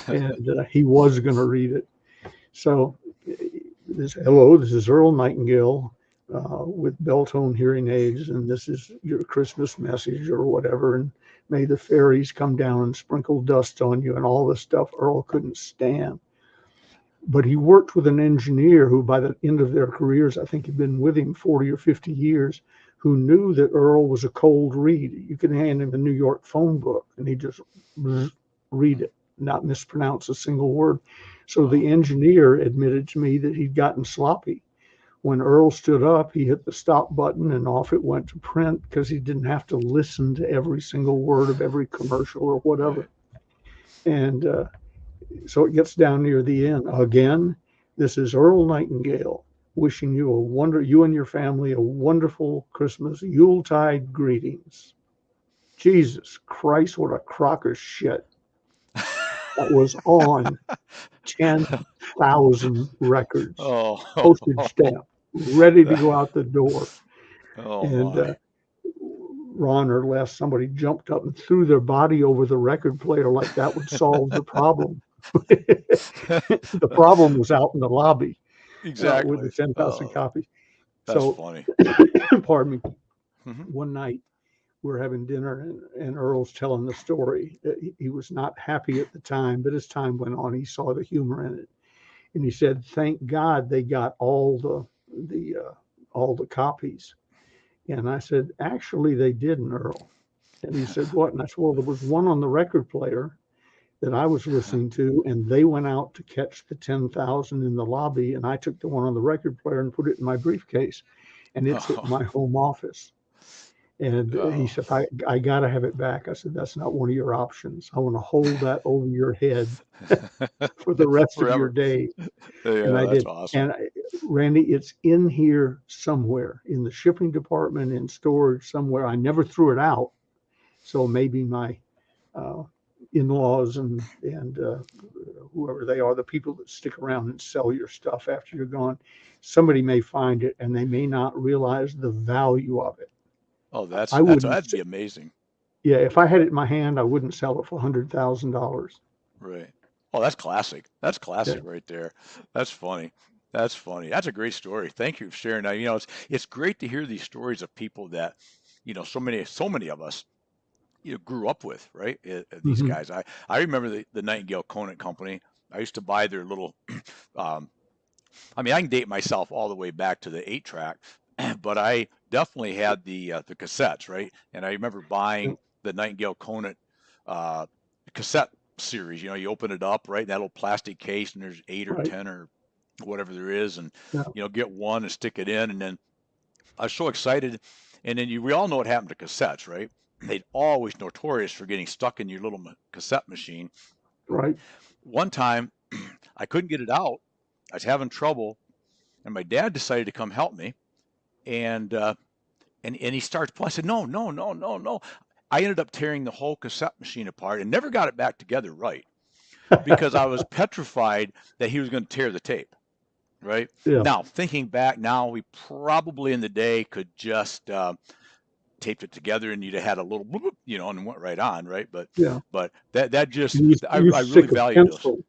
and he was going to read it. So, hello, this is Earl Nightingale with Beltone hearing aids, and this is your Christmas message or whatever. And may the fairies come down and sprinkle dust on you and all this stuff Earl couldn't stand. But he worked with an engineer who, by the end of their careers, I think had been with him 40 or 50 years, who knew that Earl was a cold read. You could hand him a New York phone book and he'd just read it, not mispronounce a single word. So the engineer admitted to me that he'd gotten sloppy. When Earl stood up, he hit the stop button and off it went to print because he didn't have to listen to every single word of every commercial or whatever. Right. And so it gets down near the end. Again, this is Earl Nightingale wishing you and your family a wonderful Christmas, Yuletide greetings. Jesus Christ, what a crock of shit. That was on 10,000 records, Oh, postage stamp, ready to that- go out the door. oh And my. Ron or Les, somebody jumped up and threw their body over the record player like that would solve the problem. The problem was out in the lobby with the Exactly. 10,000 Oh, copies. that's So, funny. pardon me, Hmm. one night we're having dinner and Earl's telling the story. He was not happy at the time, but as time went on, he saw the humor in it. And he said, "Thank God they got all the copies." And I said, "Actually, they didn't, Earl." And he said, "What?" And I said, "Well, there was one on the record player that I was listening to, and they went out to catch the 10,000 in the lobby, and I took the one on the record player and put it in my briefcase, and it's at Oh, my home office." And he oh. said, I got to have it back. I said, "That's not one of your options. I want to hold that over your head for the rest of your Forever. day." And Yeah, I that's did. awesome. And Randy, it's in here somewhere in the shipping department, in storage somewhere. I never threw it out. So maybe my uh, in-laws and whoever they are, the people that stick around and sell your stuff after you're gone, somebody may find it and they may not realize the value of it. Oh, I wouldn't. that'd be amazing. Yeah, if I had it in my hand, I wouldn't sell it for $100,000. Right. Oh, that's classic. That's Yeah. classic right there. That's funny. That's funny. That's a great story. Thank you for sharing that. It's great to hear these stories of people that, so many of us, grew up with, right? These Hmm. guys. I remember the Nightingale Conant Company. I used to buy their little um, I mean, I can date myself all the way back to the 8-track, but I definitely had the cassettes, right? And I remember buying the Nightingale Conant uh, cassette series. You open it up, right? That little plastic case, and there's 8 or Right. 10 or whatever there is, and Yeah. get one and stick it in, and then I was so excited. And then we all know what happened to cassettes, right? They'd always notorious for getting stuck in your little cassette machine. Right. One time, I couldn't get it out. I was having trouble, and my dad decided to come help me, and and he starts playing. I said, "No, no, no, no, no." I ended up tearing the whole cassette machine apart and never got it back together right because I was petrified that he was going to tear the tape. Right Yeah. now, thinking back, now we probably in the day could just taped it together and you'd have had a little, bloop, and went right on, right? Yeah. But that just And you I really stick a valued those. pencil,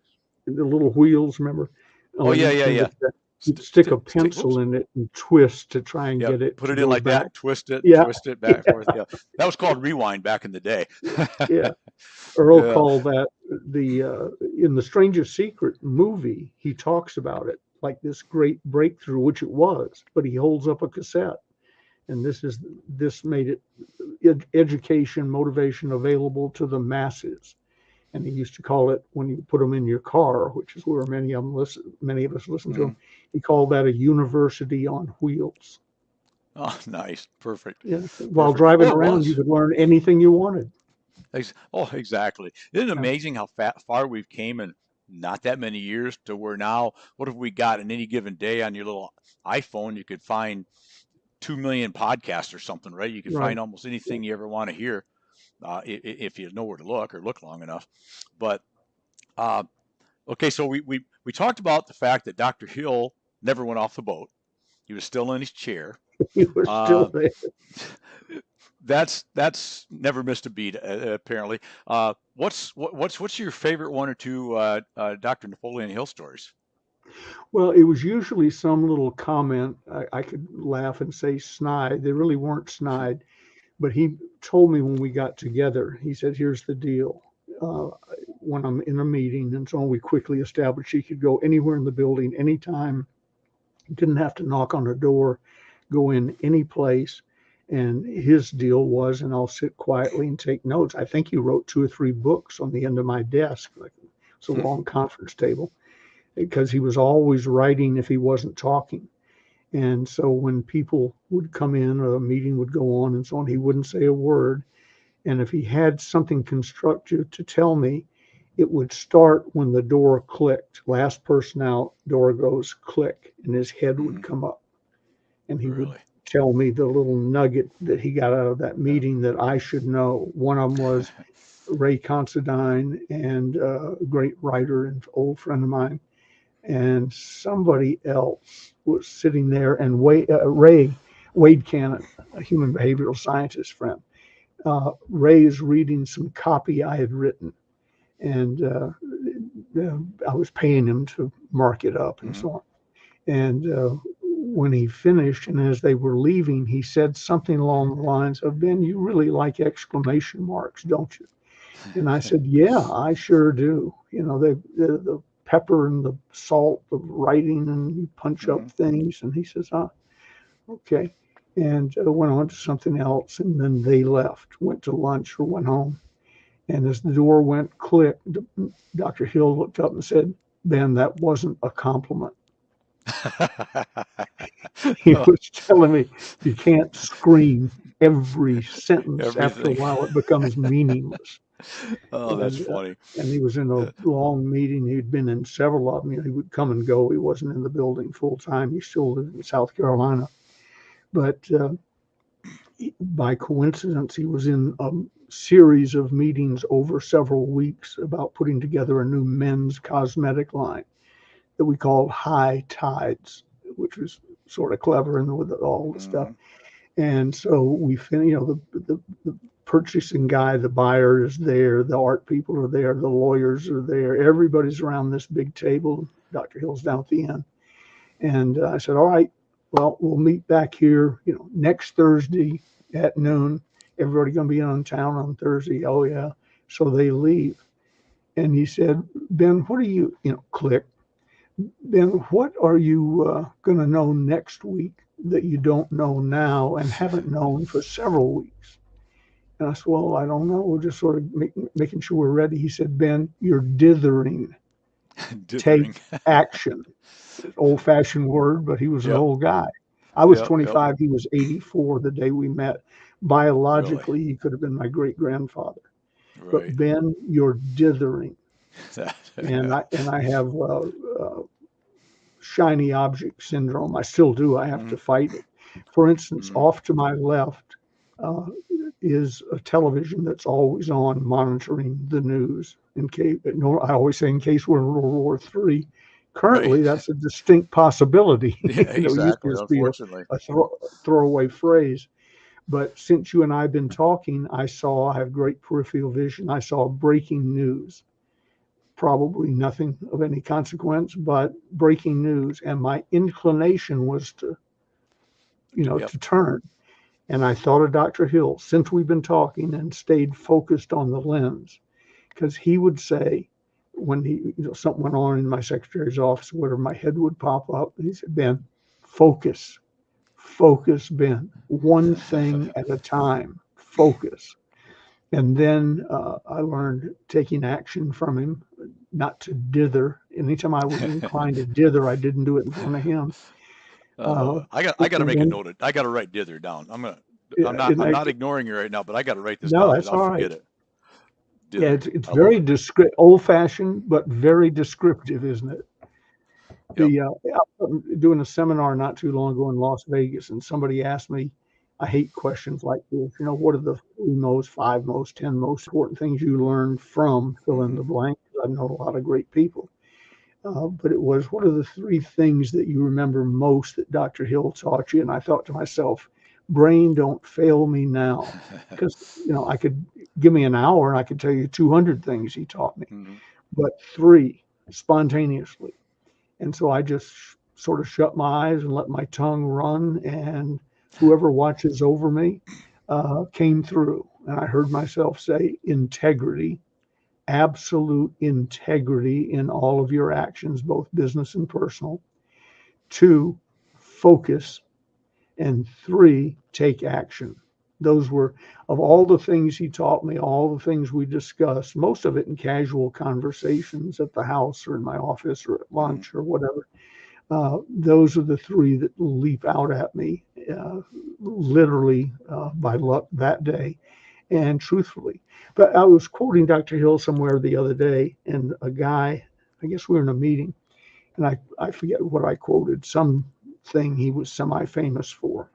the little wheels, remember, Oh yeah, yeah, in the yeah. you'd stick a Whoops. pencil in it and twist to try and Yeah, get it put to it in go like back. that, Yeah. twist it back and forth. Yeah, that was called rewind back in the day. Yeah. Earl Yeah. called that in the Strangest Secret movie, he talks about it like this great breakthrough, which it was, but he holds up a cassette. And this made it education, motivation available to the masses. And he used to call it, when you put them in your car, which is where many of us listen to Hmm. him, he called that a university on wheels. Oh, nice, perfect, Yeah. While perfect. driving Oh, it around, you was. could learn anything you wanted. Oh, exactly. Isn't it Yeah. amazing how far we've came in not that many years to where now, what have we got in any given day on your little iPhone? You could find 2 million podcasts or something, right? You could Right. find almost anything you ever want to hear if you know where to look or look long enough. But uh, okay, so we talked about the fact that Dr. Hill never went off the boat. He was still in his chair. You were still Uh, there. that's never missed a beat apparently. What's your favorite one or two Dr. Napoleon Hill stories? Well, it was usually some little comment. I could laugh and say snide. They really weren't snide, but he told me when we got together, he said, "Here's the deal. Uh, when I'm in a meeting and so on, we quickly established he could go anywhere in the building, anytime. He didn't have to knock on a door, go in any place. And his deal was, and I'll sit quietly and take notes. I think he wrote 2 or 3 books on the end of my desk, like it's a long conference table, because he was always writing if he wasn't talking. And so when people would come in, or a meeting would go on and so on, he wouldn't say a word. And if he had something constructive to tell me, it would start when the door clicked. Last person out, door goes click, and his head would Hmm. come up. And he would Really? tell me the little nugget that he got out of that Yeah. meeting that I should know. One of them was Ray Considine, and a great writer and old friend of mine, and somebody else was sitting there, and Wade Cannon, a human behavioral scientist friend. Ray is reading some copy I had written, and I was paying him to mark it up and Mhm. so on. And when he finished, and as they were leaving, he said something along the lines of, "Ben, you really like exclamation marks, don't you?" And I said, "Yeah, I sure do. You know, the pepper and the salt of writing, and you punch up Mhm. things." And he says, "Ah, okay." And went on to something else. And then they left, went to lunch or went home. And as the door went click, Dr. Hill looked up and said, "Ben, that wasn't a compliment." He Oh, was telling me you can't scream every sentence. After a everything. while, it becomes meaningless. Oh, that's And funny. he was in a long meeting. He'd been in several of them. You know, he would come and go. He wasn't in the building full time. He still lived in South Carolina. But by coincidence, he was in a series of meetings over several weeks about putting together a new men's cosmetic line that we called High Tides, which was sort of clever and with all the stuff. Mhm. And so we finished, you know, the purchasing guy, the buyer is there, the art people are there, the lawyers are there, everybody's around this big table. Dr. Hill's down at the end. And I said, "All right, well, we'll meet back here, you know, next Thursday at noon. Everybody going to be in town on Thursday." "Oh, yeah." So they leave. And he said, "Ben, what are you, you know, click. Ben, what are you going to know next week that you don't know now and haven't known for several weeks?" And I said, "Well, I don't know. We're just sort of making sure we're ready." He said, "Ben, you're dithering. Take Dithering. action." Old fashioned word, but he was an Yep. old guy. I was Yep. Yep. 25. He was 84 the day we met. Really. Biologically, he could have been my great grandfather. But Right. Ben, you're dithering. And I have shiny object syndrome. I still do. I have to Mhm. fight it. For instance, Mhm. off to my left uh, is a television that's always on, monitoring the news. In case, no, I always say in case we're in World War III. Right. Currently, that's a distinct possibility. Yeah, It used to exactly. just be Unfortunately. a throwaway phrase. But since you and I have been talking, I have great peripheral vision. I saw breaking news, probably nothing of any consequence, but breaking news. And my inclination was to, Yep. to turn. And I thought of Dr. Hill since we've been talking and stayed focused on the lens, because he would say, when something went on in my secretary's office, whatever, my head would pop up. And he said, "Ben, focus, focus, Ben, one thing at a time, focus." And then I learned taking action from him, not to dither. Anytime I was inclined to dither, I didn't do it in front of him. Uh, I got to and make a then, note. I got to write dither down. yeah, and I'm I, not ignoring you right now, but I got to write this no, down because that's I'll all forget right. it. Yeah, Dither. it's I love very it. old fashioned, but very descriptive, isn't it? Yep. I'm doing a seminar not too long ago in Las Vegas, and somebody asked me, I hate questions like this. You know, what are the 5 most, 10 most important things you learned from fill in Hmm. the blank? I know a lot of great people. But it was, what are the 3 things that you remember most that Dr. Hill taught you? And I thought to myself, brain, don't fail me now. Because, I could give me an hour and I could tell you 200 things he taught me, Hmm. but 3 spontaneously. And so I just sort of shut my eyes and let my tongue run. And whoever watches over me came through. And I heard myself say, integrity, absolute integrity in all of your actions, both business and personal. 2, focus. And 3, take action. Those were, of all the things he taught me, all the things we discussed, most of it in casual conversations at the house or in my office or at Hmm. lunch or whatever. Those are the 3 that leap out at me, literally by luck that day and truthfully. But I was quoting Dr. Hill somewhere the other day, and a guy, I guess we were in a meeting, and I forget what I quoted, something he was semi famous for.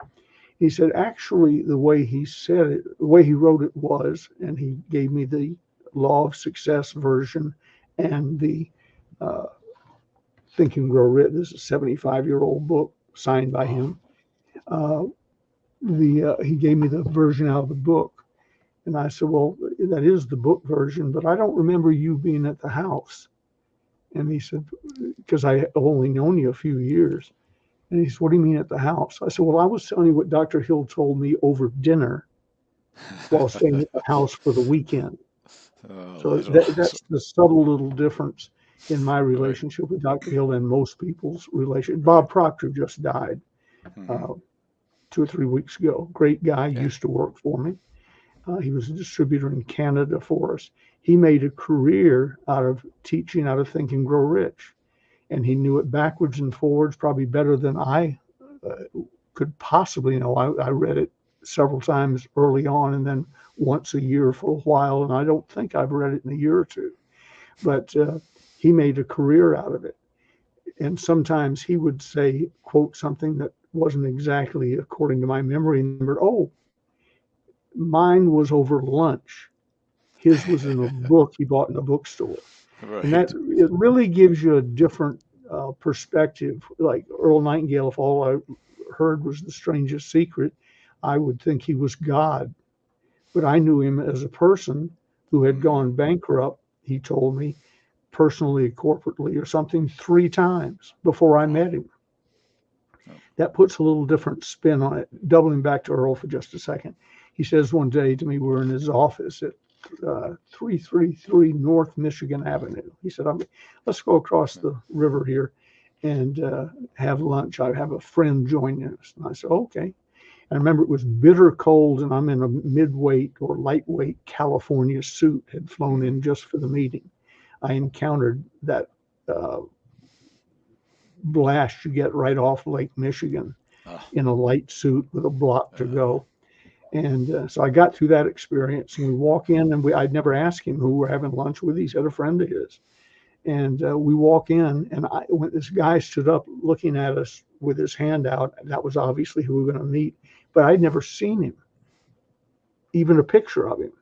He said, actually, the way he said it, the way he wrote it was, and he gave me the Law of Success version and the uh, Think and Grow Rich. This is a 75-year-old book signed by Wow. him. Uh, he gave me the version out of the book, and I said, "Well, that is the book version, but I don't remember you being at the house." And he said, "Because I only known you a few years." And he said, "What do you mean at the house?" I said, "Well, I was telling you what Dr. Hill told me over dinner while staying at the house for the weekend." Oh, So that's awesome. that's the subtle little difference in my Right, relationship with Dr. Hill and most people's relation. right. Bob Proctor just died Hmm. uh, 2 or 3 weeks ago. Great guy, Yeah. used to work for me. He was a distributor in Canada for us. He made a career out of teaching how to Think and Grow Rich, and he knew it backwards and forwards, probably better than I could possibly know. I read it several times early on, and then once a year for a while, and I don't think I've read it in a year or two. But he made a career out of it, and sometimes he would say, quote something that wasn't exactly according to my memory. And remember, oh, mine was over lunch. His was in a book he bought in a bookstore. And that Right. it really gives you a different perspective. Like Earl Nightingale, if all I heard was the strangest secret, I would think he was God. But I knew him as a person who had Hmm. gone bankrupt, he told me, personally, corporately, or something 3 times before I Wow. met him. Oh. That puts a little different spin on it. Doubling back to Earl for just a second. He says one day to me, we're in his office at 333 North Michigan Avenue. He said, let's go across the river here and have lunch. I have a friend joining us. And I said, okay. I remember it was bitter cold, and I'm in a midweight or lightweight California suit, had flown Hmm. in just for the meeting. I encountered that uh, blast you get right off Lake Michigan Oh, in a light suit with a block to uh, go. And so I got through that experience, and we walk in, and I'd never asked him who we're having lunch with. He said a friend of his. And we walk in, and when this guy stood up looking at us with his hand out, that was obviously who we were going to meet. But I'd never seen him, even a picture of him.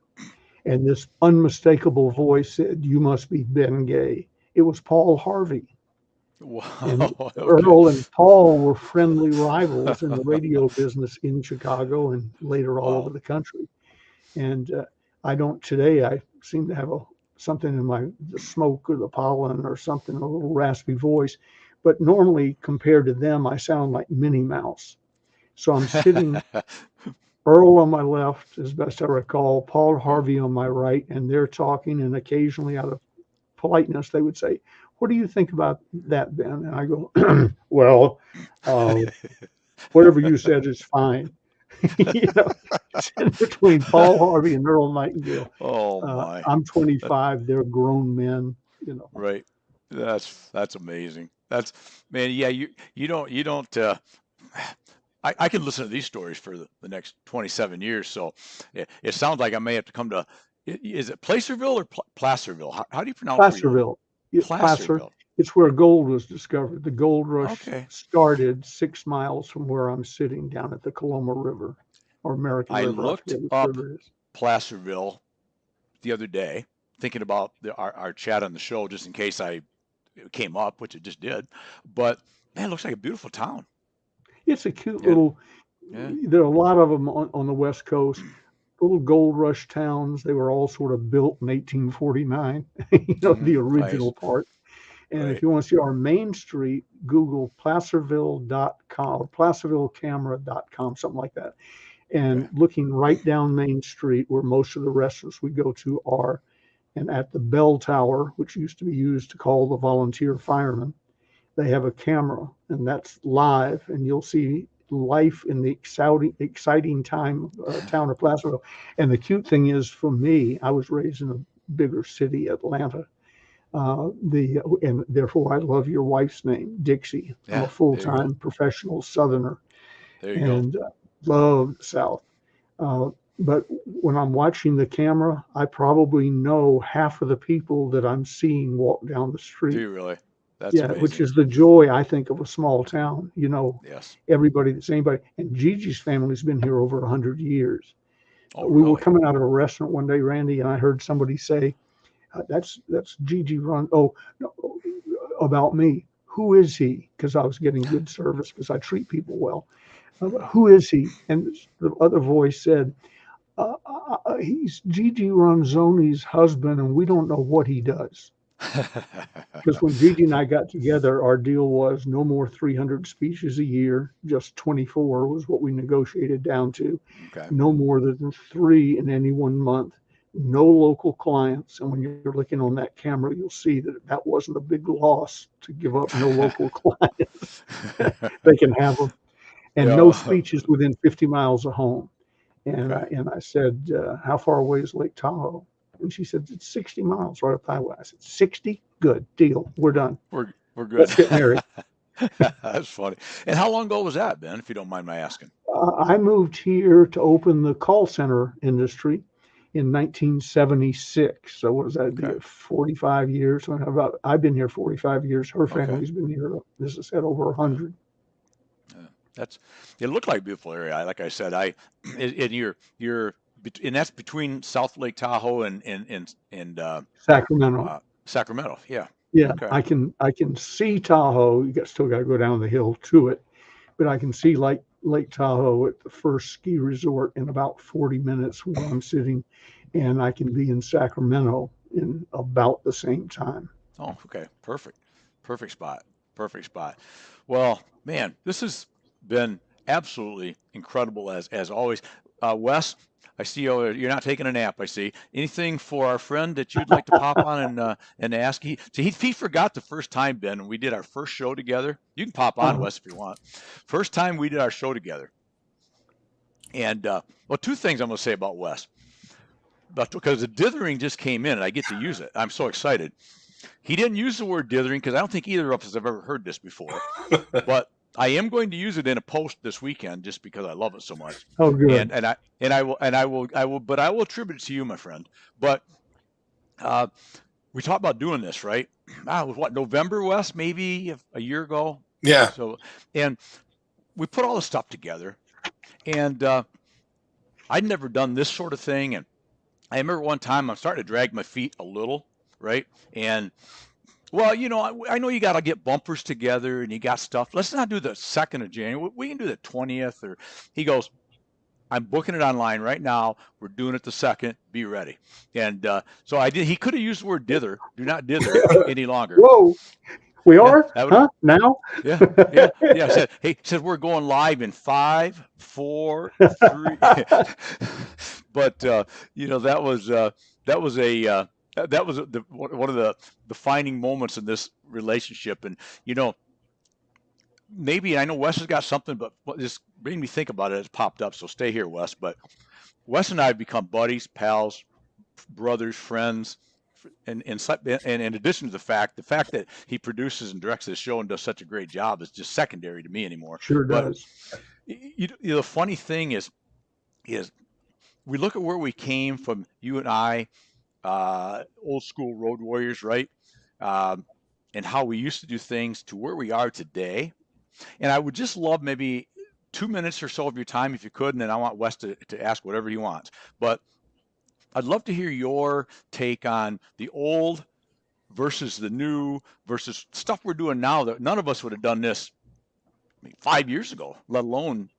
And this unmistakable voice said, "You must be Ben Gay." It was Paul Harvey. And wow. Okay. Earl and Paul were friendly rivals in the radio business in Chicago and later all over Wow. the country. And I don't today. I seem to have something in the smoke or the pollen or something, a little raspy voice. But normally, compared to them, I sound like Minnie Mouse. So I'm sitting Earl on my left, as best I recall, Paul Huh. Harvey on my right, and they're talking. And occasionally, out of politeness, they would say, "What do you think about that, Ben?" And I go, "Well, uh, whatever you said is fine." you know, sitting between Paul Harvey and Earl Nightingale. Oh my. I'm That, 25. They're grown men. You know, right. That's amazing. That's man, yeah, you don't I can listen to these stories for the next 27 years. So it sounds like I may have to come to is it Placerville or Placerville? How do you pronounce where you live? Placerville, Placer. Placerville. It's where gold was discovered. The gold rush Okay. started 6 miles from where I'm sitting down at the Coloma River or American I River. I looked forget which up river it is. Placerville the other day, thinking about our chat on the show, just in case it came up, which it just did. But man, it looks like a beautiful town. It's a cute Yeah, little. yeah. There are a lot of them on the West Coast. Little gold rush towns. They were all sort of built in 1849. Hmm. The Nice. original part. And if Right. you want to see our main street, Google placerville.com or placervillecamera.com, something like that. Okay. And looking right down Main Street, where most of the restaurants we go to are, and at the bell tower, which used to be used to call the volunteer firemen, they have a camera, and that's live, and you'll see life in the exciting town of Placerville. And the cute thing is, for me, I was raised in a bigger city, Atlanta, and therefore I love your wife's name, Dixie. I'm a Yeah. There you go. full-time professional Southerner There you go. and love the South. Uh, but when I'm watching the camera, I probably know half of the people that I'm seeing walk down the Do street. you really? That's Yeah, which amazing. is the joy, I think, of a small town. You know, Yes. everybody that's anybody. And Gigi's family's been here over 100 years. Oh, We were really? coming out of a restaurant one day, Randy, and I heard somebody say, "That's Gigi Run." Oh, no, about me. Who is he? Because I was getting good service because I treat people well. Who is he? And the other voice said, "He's Gigi Ronzoni's husband, and we don't know what he does." Because when Gigi and I got together, our deal was no more 300 speeches a year, just 24 was what we negotiated down to. Okay. No more than 3 in any one month. No local clients. And when you're looking on that camera, you'll see that that wasn't a big loss to give up no local clients. They can have them. And no Yeah. speeches within 50 miles of home. Okay. And I said, how far away is Lake Tahoe? And she said, it's 60 miles right up the highway. I said, 60? Good deal. We're done. We're good. Let's get married. That's funny. And how long ago was that, Ben, if you don't mind my asking? I moved here to open the call center industry in 1976. So what does that be? Okay. 45 years. I've been here 45 years. Her Okay. family's been here, as I said, over Yeah. 100. Yeah. It looked like a beautiful area. Like I said, and and that's between South Lake Tahoe and Sacramento. Sacramento. Yeah. Yeah, Okay. I can see Tahoe. Still got to go down the hill to it, but I can see Lake Tahoe at the first ski resort in about 40 minutes where I'm sitting, and I can be in Sacramento in about the same time. Oh, okay. Perfect. Perfect spot. Perfect spot. Well, man, this has been absolutely incredible as always. Wes, I see you're not taking a nap. I see. Anything for our friend that you'd like to pop on and ask? He forgot the first time, Ben, when we did our first show together. You can pop on, Uh, Wes, if you want. First time we did our show together. And well, two things I'm going to say about Wes. Because the dithering just came in and I get to use it. I'm so excited. He didn't use the word dithering because I don't think either of us have ever heard this before. But I am going to use it in a post this weekend just because I love it so much. oh, good. I will attribute it to you, my friend. But we talked about doing this, right? It was what, November, Wes, maybe a year ago. Yeah. So, and we put all the stuff together, and I'd never done this sort of thing. And I remember one time I'm starting to drag my feet a little, right? And well, I know you got to get bumpers together and you got stuff. Let's not do the 2nd of January. We can do the 20th. Or he goes, I'm booking it online right now. We're doing it the 2nd. Be ready. And so I did. He could have used the word dither. Do not dither any longer. Whoa, we Yeah, are? that would. Huh? Now? Yeah, yeah. He said we're going live in 5, 4, 3. But that was one of the defining moments in this relationship. And maybe I know Wes has got something, but what just made me think about it. It's popped up, so stay here, Wes. But Wes and I have become buddies, pals, brothers, friends. And in addition to the fact that he produces and directs this show and does such a great job is just secondary to me anymore. Sure But does. the funny thing is we look at where we came from, you and I, old school road warriors, right? And how we used to do things to where we are today. And I would just love maybe 2 minutes or so of your time if you could, and then I want Wes to ask whatever he wants. But I'd love to hear your take on the old versus the new versus stuff we're doing now that none of us would have done this 5 years ago, let alone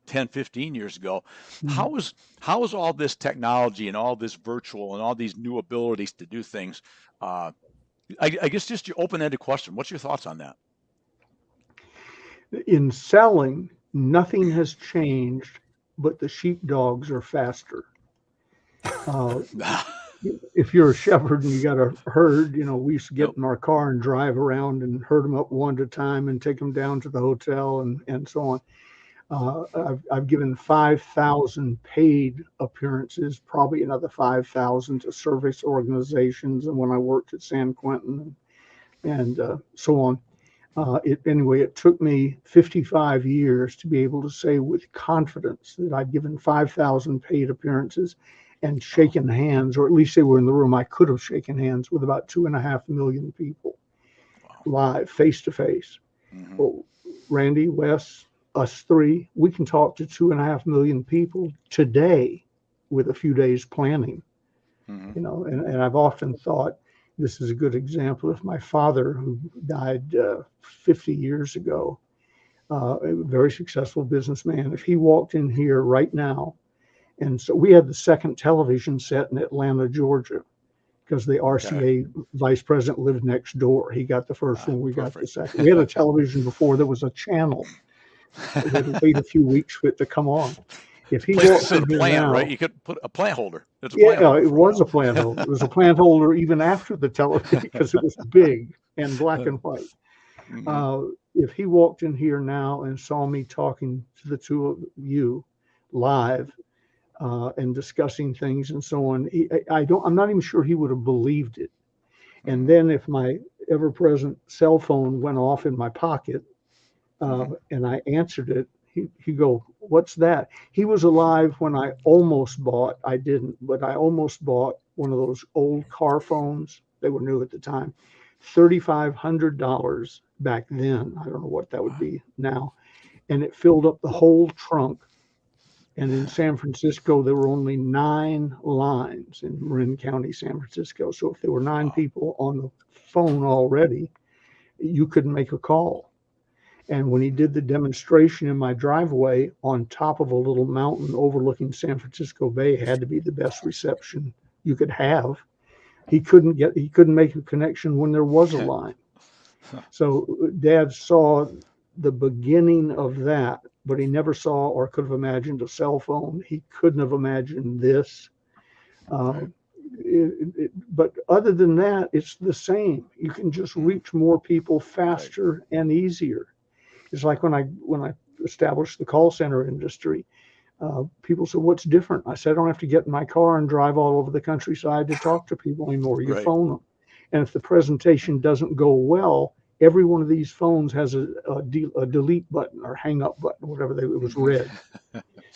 10, 15 years ago. Mhm. How is all this technology and all this virtual and all these new abilities to do things? I guess just your open-ended question. What's your thoughts on that? In selling, nothing has changed, but the sheepdogs are faster. If you're a shepherd and you got a herd, we used to get Yep. in our car and drive around and herd them up one at a time and take them down to the hotel and so on. I've given 5,000 paid appearances, probably another 5,000 to service organizations, and when I worked at San Quentin and so on. It took me 55 years to be able to say with confidence that I'd given 5,000 paid appearances and shaken hands, or at least they were in the room. I could have shaken hands with about 2.5 million people. live, face to face. Hmm. Well, Randy, Wes, us three, we can talk to 2.5 million people today with a few days planning. Hmm. And I've often thought this is a good example of my father who died 50 years ago, a very successful businessman. If he walked in here right now, and so we had the second television set in Atlanta, Georgia, because the Okay. RCA vice president lived next door. He got the first one, we got the Perfect. second. We had a television before there was a channel. We had to wait a few weeks for it to come on. If he Place to walked sit in a here plant, right? now, You could put a plant holder. It's a plant yeah, holder it for a was while. a plant holder. It was a plant holder even after the television because it was big and black and white. Hmm. Uh, if he walked in here now and saw me talking to the two of you live and discussing things and so on, I'm not even sure he would have believed it. And Hmm. then if my ever-present cell phone went off in my pocket Hmm. and I answered it, he'd go, "What's that?" He was alive when I didn't, but I almost bought one of those old car phones. They were new at the time, $3,500 back then. I don't know what that would be now. And it filled up the whole trunk. And in San Francisco, there were only 9 lines in Marin County, San Francisco. So if there were nine Wow. people on the phone already, you couldn't make a call. And when he did the demonstration in my driveway on top of a little mountain overlooking San Francisco Bay, it had to be the best reception you could have. He couldn't make a connection when there was a line. So Dad saw the beginning of that, but he never saw or could have imagined a cell phone. He couldn't have imagined this. Uh, Right. but other than that, it's the same. You can just Hmm. reach more people Right. faster and easier. It's like when I established the call center industry. People said, "What's different?" I said, "I don't have to get in my car and drive all over the countryside to talk to people anymore. You Right. phone them, and if the presentation doesn't go well, every one of these phones has a delete button or hang up button, whatever it was Hmm. red.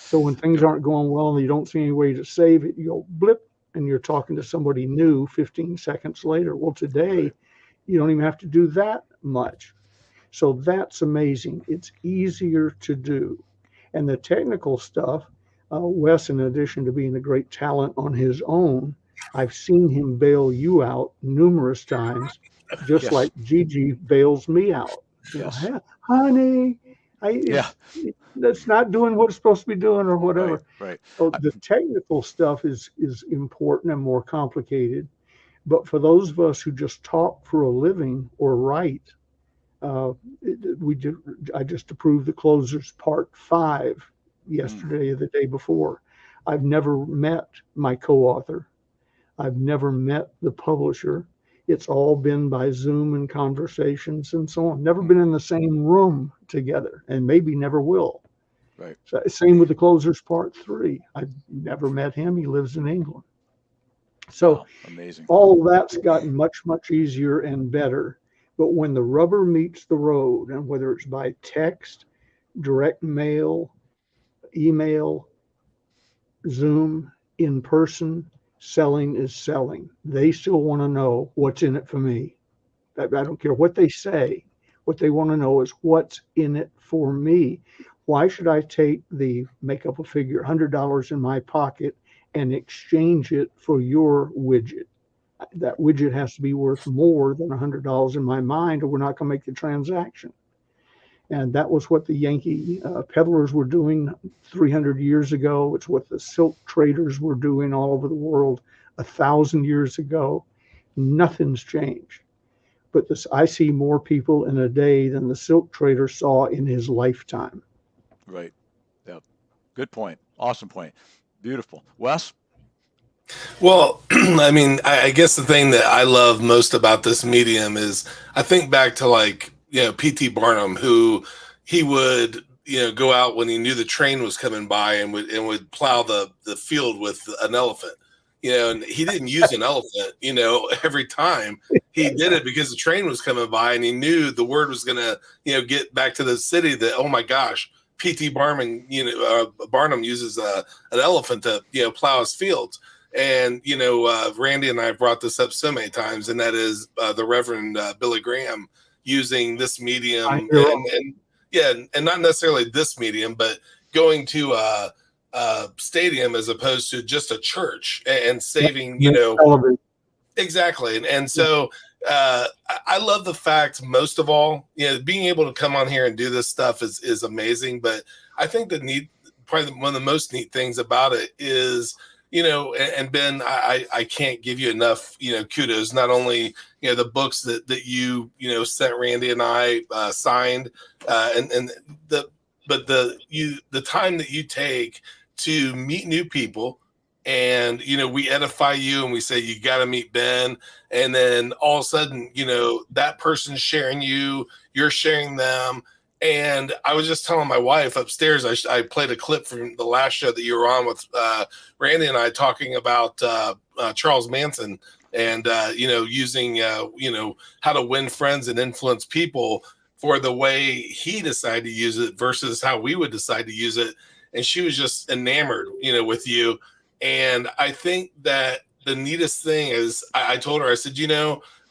So when things Yep. aren't going well and you don't see any way to save it, you go blip, and you're talking to somebody new 15 seconds later. Well, today Right. you don't even have to do that much. So that's amazing. It's easier to do. And the technical stuff, Wes, in addition to being a great talent on his own, I've seen him bail you out numerous times, just Yes. like Gigi bails me out. Yes. "Hey, honey, Yeah. that's not doing what it's supposed to be doing or Right. whatever." Right. So I, the technical stuff is important and more complicated. But for those of us who just talk for a living or write, uh, we did, I just approved the closers part 5 mm, yesterday or the day before. I've never met my co-author. I've never met the publisher. It's all been by Zoom and conversations and so on. Never mm, been in the same room together and maybe never will. right. So, same with the closers part 3. I've never met him. He lives in England. So Wow. Amazing. all that's gotten much, much easier and better. But when the rubber meets the road, and whether it's by text, direct mail, email, Zoom, in person, selling is selling. They still want to know what's in it for me. I don't care what they say. What they want to know is what's in it for me. Why should I take make up a figure, $100 in my pocket and exchange it for your widget? That widget has to be worth more than $100 in my mind, or we're not going to make the transaction. And that was what the Yankee peddlers were doing 300 years ago. It's what the silk traders were doing all over the world 1,000 years ago. Nothing's changed. But I see more people in a day than the silk trader saw in his lifetime. Right. Yep. Good point. Awesome point. Beautiful. Wes? Well, I mean, I guess the thing that I love most about this medium is I think back to like, P.T. Barnum, who he would, go out when he knew the train was coming by and would plow the field with an elephant, and he didn't use an elephant, every time. He did it because the train was coming by and he knew the word was going to, get back to the city that, oh my gosh, P.T. Barnum, Barnum uses an elephant to, plow his fields. And, Randy and I have brought this up so many times, and that is the Reverend Billy Graham, using this medium I hear 'em. and yeah, and not necessarily this medium, but going to a stadium as opposed to just a church and saving, Television. exactly. And so I love the fact, most of all, being able to come on here and do this stuff is amazing. But I think probably one of the most neat things about it is, and Ben, I can't give you enough, kudos. Not only, the books that you, sent Randy and I signed, but the time that you take to meet new people. And, we edify you and we say, you got to meet Ben. And then all of a sudden, that person's sharing you're sharing them. And I was just telling my wife upstairs, I played a clip from the last show that you were on with Randy and I talking about Charles Manson and, using, how to win friends and influence people for the way he decided to use it versus how we would decide to use it. And she was just enamored, with you. And I think that the neatest thing is I told her, I said,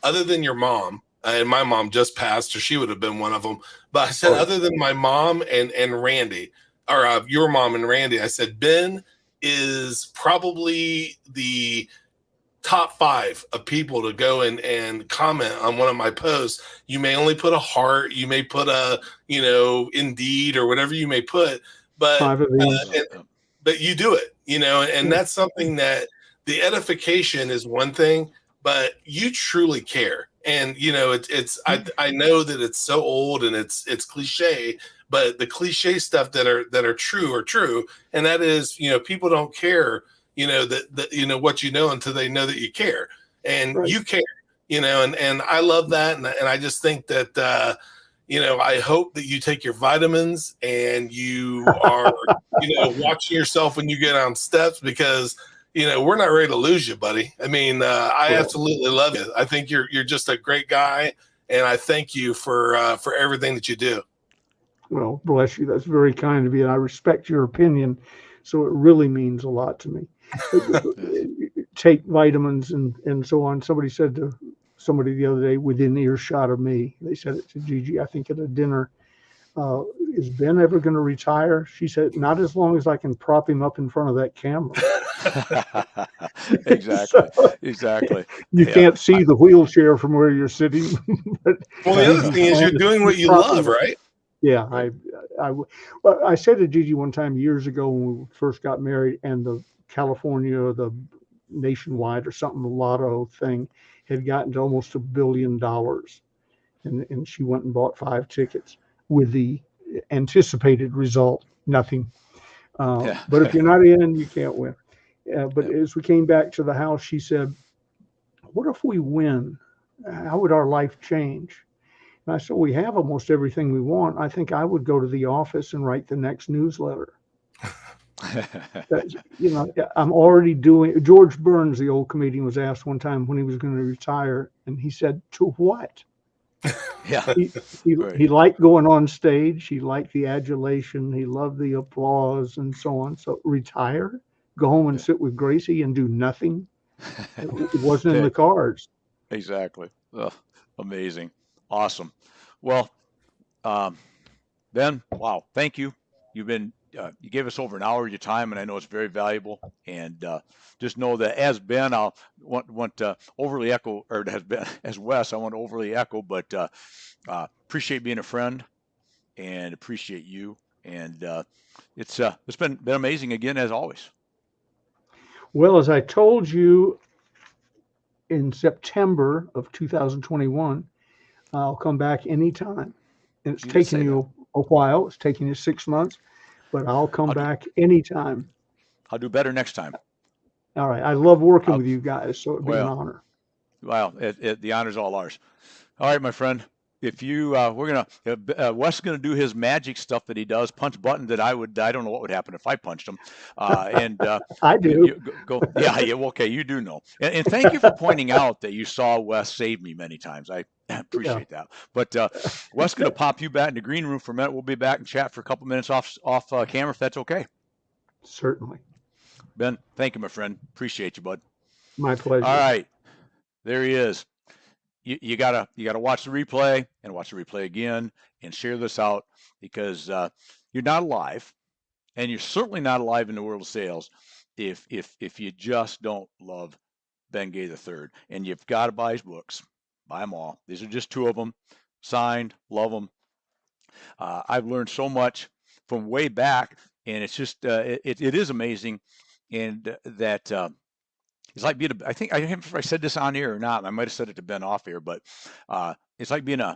other than your mom, and my mom just passed, or she would have been one of them. But I said, other than my mom and Randy, or your mom and Randy, I said, Ben is probably the top 5 of people to go and comment on one of my posts. You may only put a heart, you may put a, Indeed or whatever you may put, but but you do it, and that's something that the edification is one thing, but you truly care. And, I know that it's so old and it's cliche, but the cliche stuff that are true. And that is, people don't care, that what until they know that you care, and right. You care, and I love that. And I just think that, I hope that you take your vitamins and you are, watching yourself when you get on steps, because, we're not ready to lose you, buddy. I mean, I absolutely love you. I think you're just a great guy, and I thank you for everything that you do. Well, bless you. That's very kind of you, and I respect your opinion. So it really means a lot to me. Take vitamins and so on. Somebody said to somebody the other day within earshot of me, they said it to Gigi, I think at a dinner, is Ben ever going to retire? She said, not as long as I can prop him up in front of that camera. Exactly. You can't see the wheelchair from where you're sitting. But well, the other thing is you're doing what you love, right? Yeah. I said to Gigi one time years ago when we first got married, and the California, the Nationwide or something, the lotto thing had gotten to almost $1 billion. And she went and bought 5 tickets with the anticipated result, nothing. But if you're not in, you can't win. But as we came back to the house, she said, what if we win? How would our life change? And I said, we have almost everything we want. I think I would go to the office and write the next newsletter. I'm already doing. George Burns, the old comedian, was asked one time when he was going to retire, and he said, to what? Yeah. He liked going on stage. He liked the adulation. He loved the applause and so on. So retire, go home and sit with Gracie and do nothing. It wasn't in the cards. Exactly. Amazing. Awesome. Well, Ben, wow. Thank you. You've been, you gave us over an hour of your time, and I know it's very valuable. And just know that as Ben, I'll want to overly echo, or as Wes, I want to overly echo, but appreciate being a friend and appreciate you. And it's been amazing again, as always. Well, as I told you in September of 2021, I'll come back anytime. And it's taken you a while. It's taken you 6 months, but I'll come back anytime. I'll do better next time. All right. I love working with you guys, so it'd be an honor. Well, the honor's all ours. All right, my friend. If you, we're gonna, Wes is gonna do his magic stuff that he does, punch buttons that I don't know what would happen if I punched them. And I do. Yeah. Okay, you do know. And thank you for pointing out that you saw Wes save me many times. I appreciate that. But Wes is gonna pop you back in the green room for a minute. We'll be back and chat for a couple minutes off camera if that's okay. Certainly. Ben, thank you, my friend. Appreciate you, bud. My pleasure. All right, there he is. you gotta watch the replay and watch the replay again and share this out because you're not alive, and you're certainly not alive in the world of sales if you just don't love Ben Gay III. And you've got to buy his books, buy them all. These are just two of them, signed, love them. I've learned so much from way back, and it's just it is amazing, and that. It's like being I think I can't remember if I said this on air or not. I might have said it to Ben off air, but it's like being a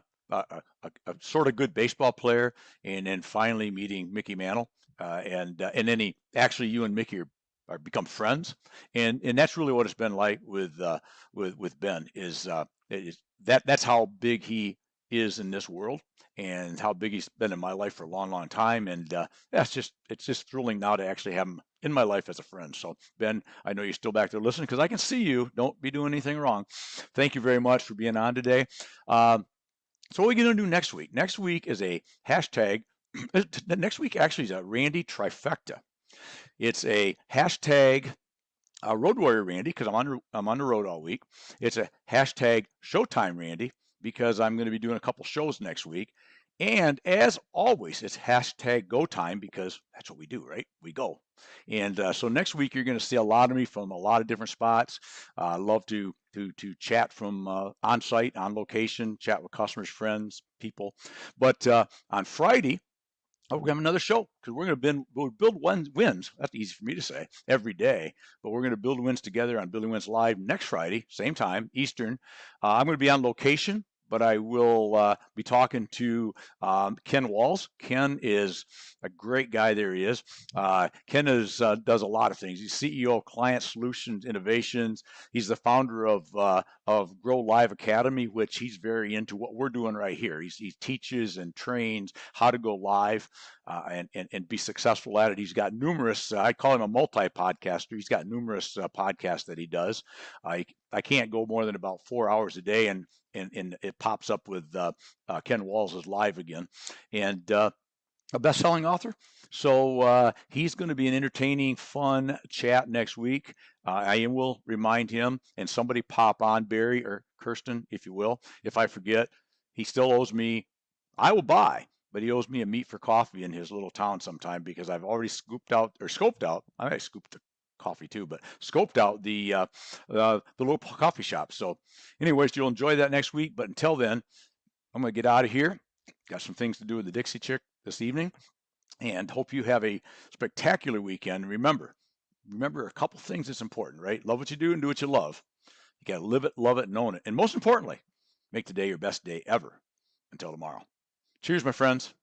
sort of good baseball player and then finally meeting Mickey Mantle, and then you and Mickey are become friends, and that's really what it's been like with Ben is that's how big he is in this world and how big he's been in my life for a long time, and it's just thrilling now to actually have him in my life as a friend. So Ben, I know you're still back there listening because I can see you. Don't be doing anything wrong. Thank you very much for being on today. So what are we going to do next week? Next week is a hashtag. Next week actually is a Randy trifecta. It's a hashtag Road Warrior Randy because I'm on the road all week. It's a hashtag Showtime Randy because I'm going to be doing a couple shows next week. And as always, it's hashtag Go Time because that's what we do, right? We go. And so next week you're going to see a lot of me from a lot of different spots. I love to chat from on site, on location, chat with customers, friends, people. But on Friday, we're going to have another show because we're going to build wins. That's easy for me to say every day, but we're going to build wins together on Building Wins Live next Friday, same time, Eastern. I'm going to be on location, but I will be talking to Ken Walls. Ken is a great guy. There he is. Ken does a lot of things. He's CEO of Client Solutions Innovations. He's the founder of Grow Live Academy, which he's very into what we're doing right here. He teaches and trains how to go live and be successful at it. He's got numerous, I call him a multi-podcaster. He's got numerous podcasts that he does. I can't go more than about 4 hours a day, and it pops up with Ken Walls is live again, and a best-selling author. So he's going to be an entertaining, fun chat next week. I will remind him, and somebody pop on, Barry or Kirsten, if you will. If I forget, he still owes me. I will buy, but he owes me a meet for coffee in his little town sometime because I've already scoped out. I scooped the coffee too, but scoped out the little coffee shop. So anyways, you'll enjoy that next week. But until then, I'm going to get out of here. Got some things to do with the Dixie Chick this evening, and hope you have a spectacular weekend. Remember a couple things that's important, right? Love what you do and do what you love. You got to live it, love it, and own it. And most importantly, make today your best day ever. Until tomorrow. Cheers, my friends.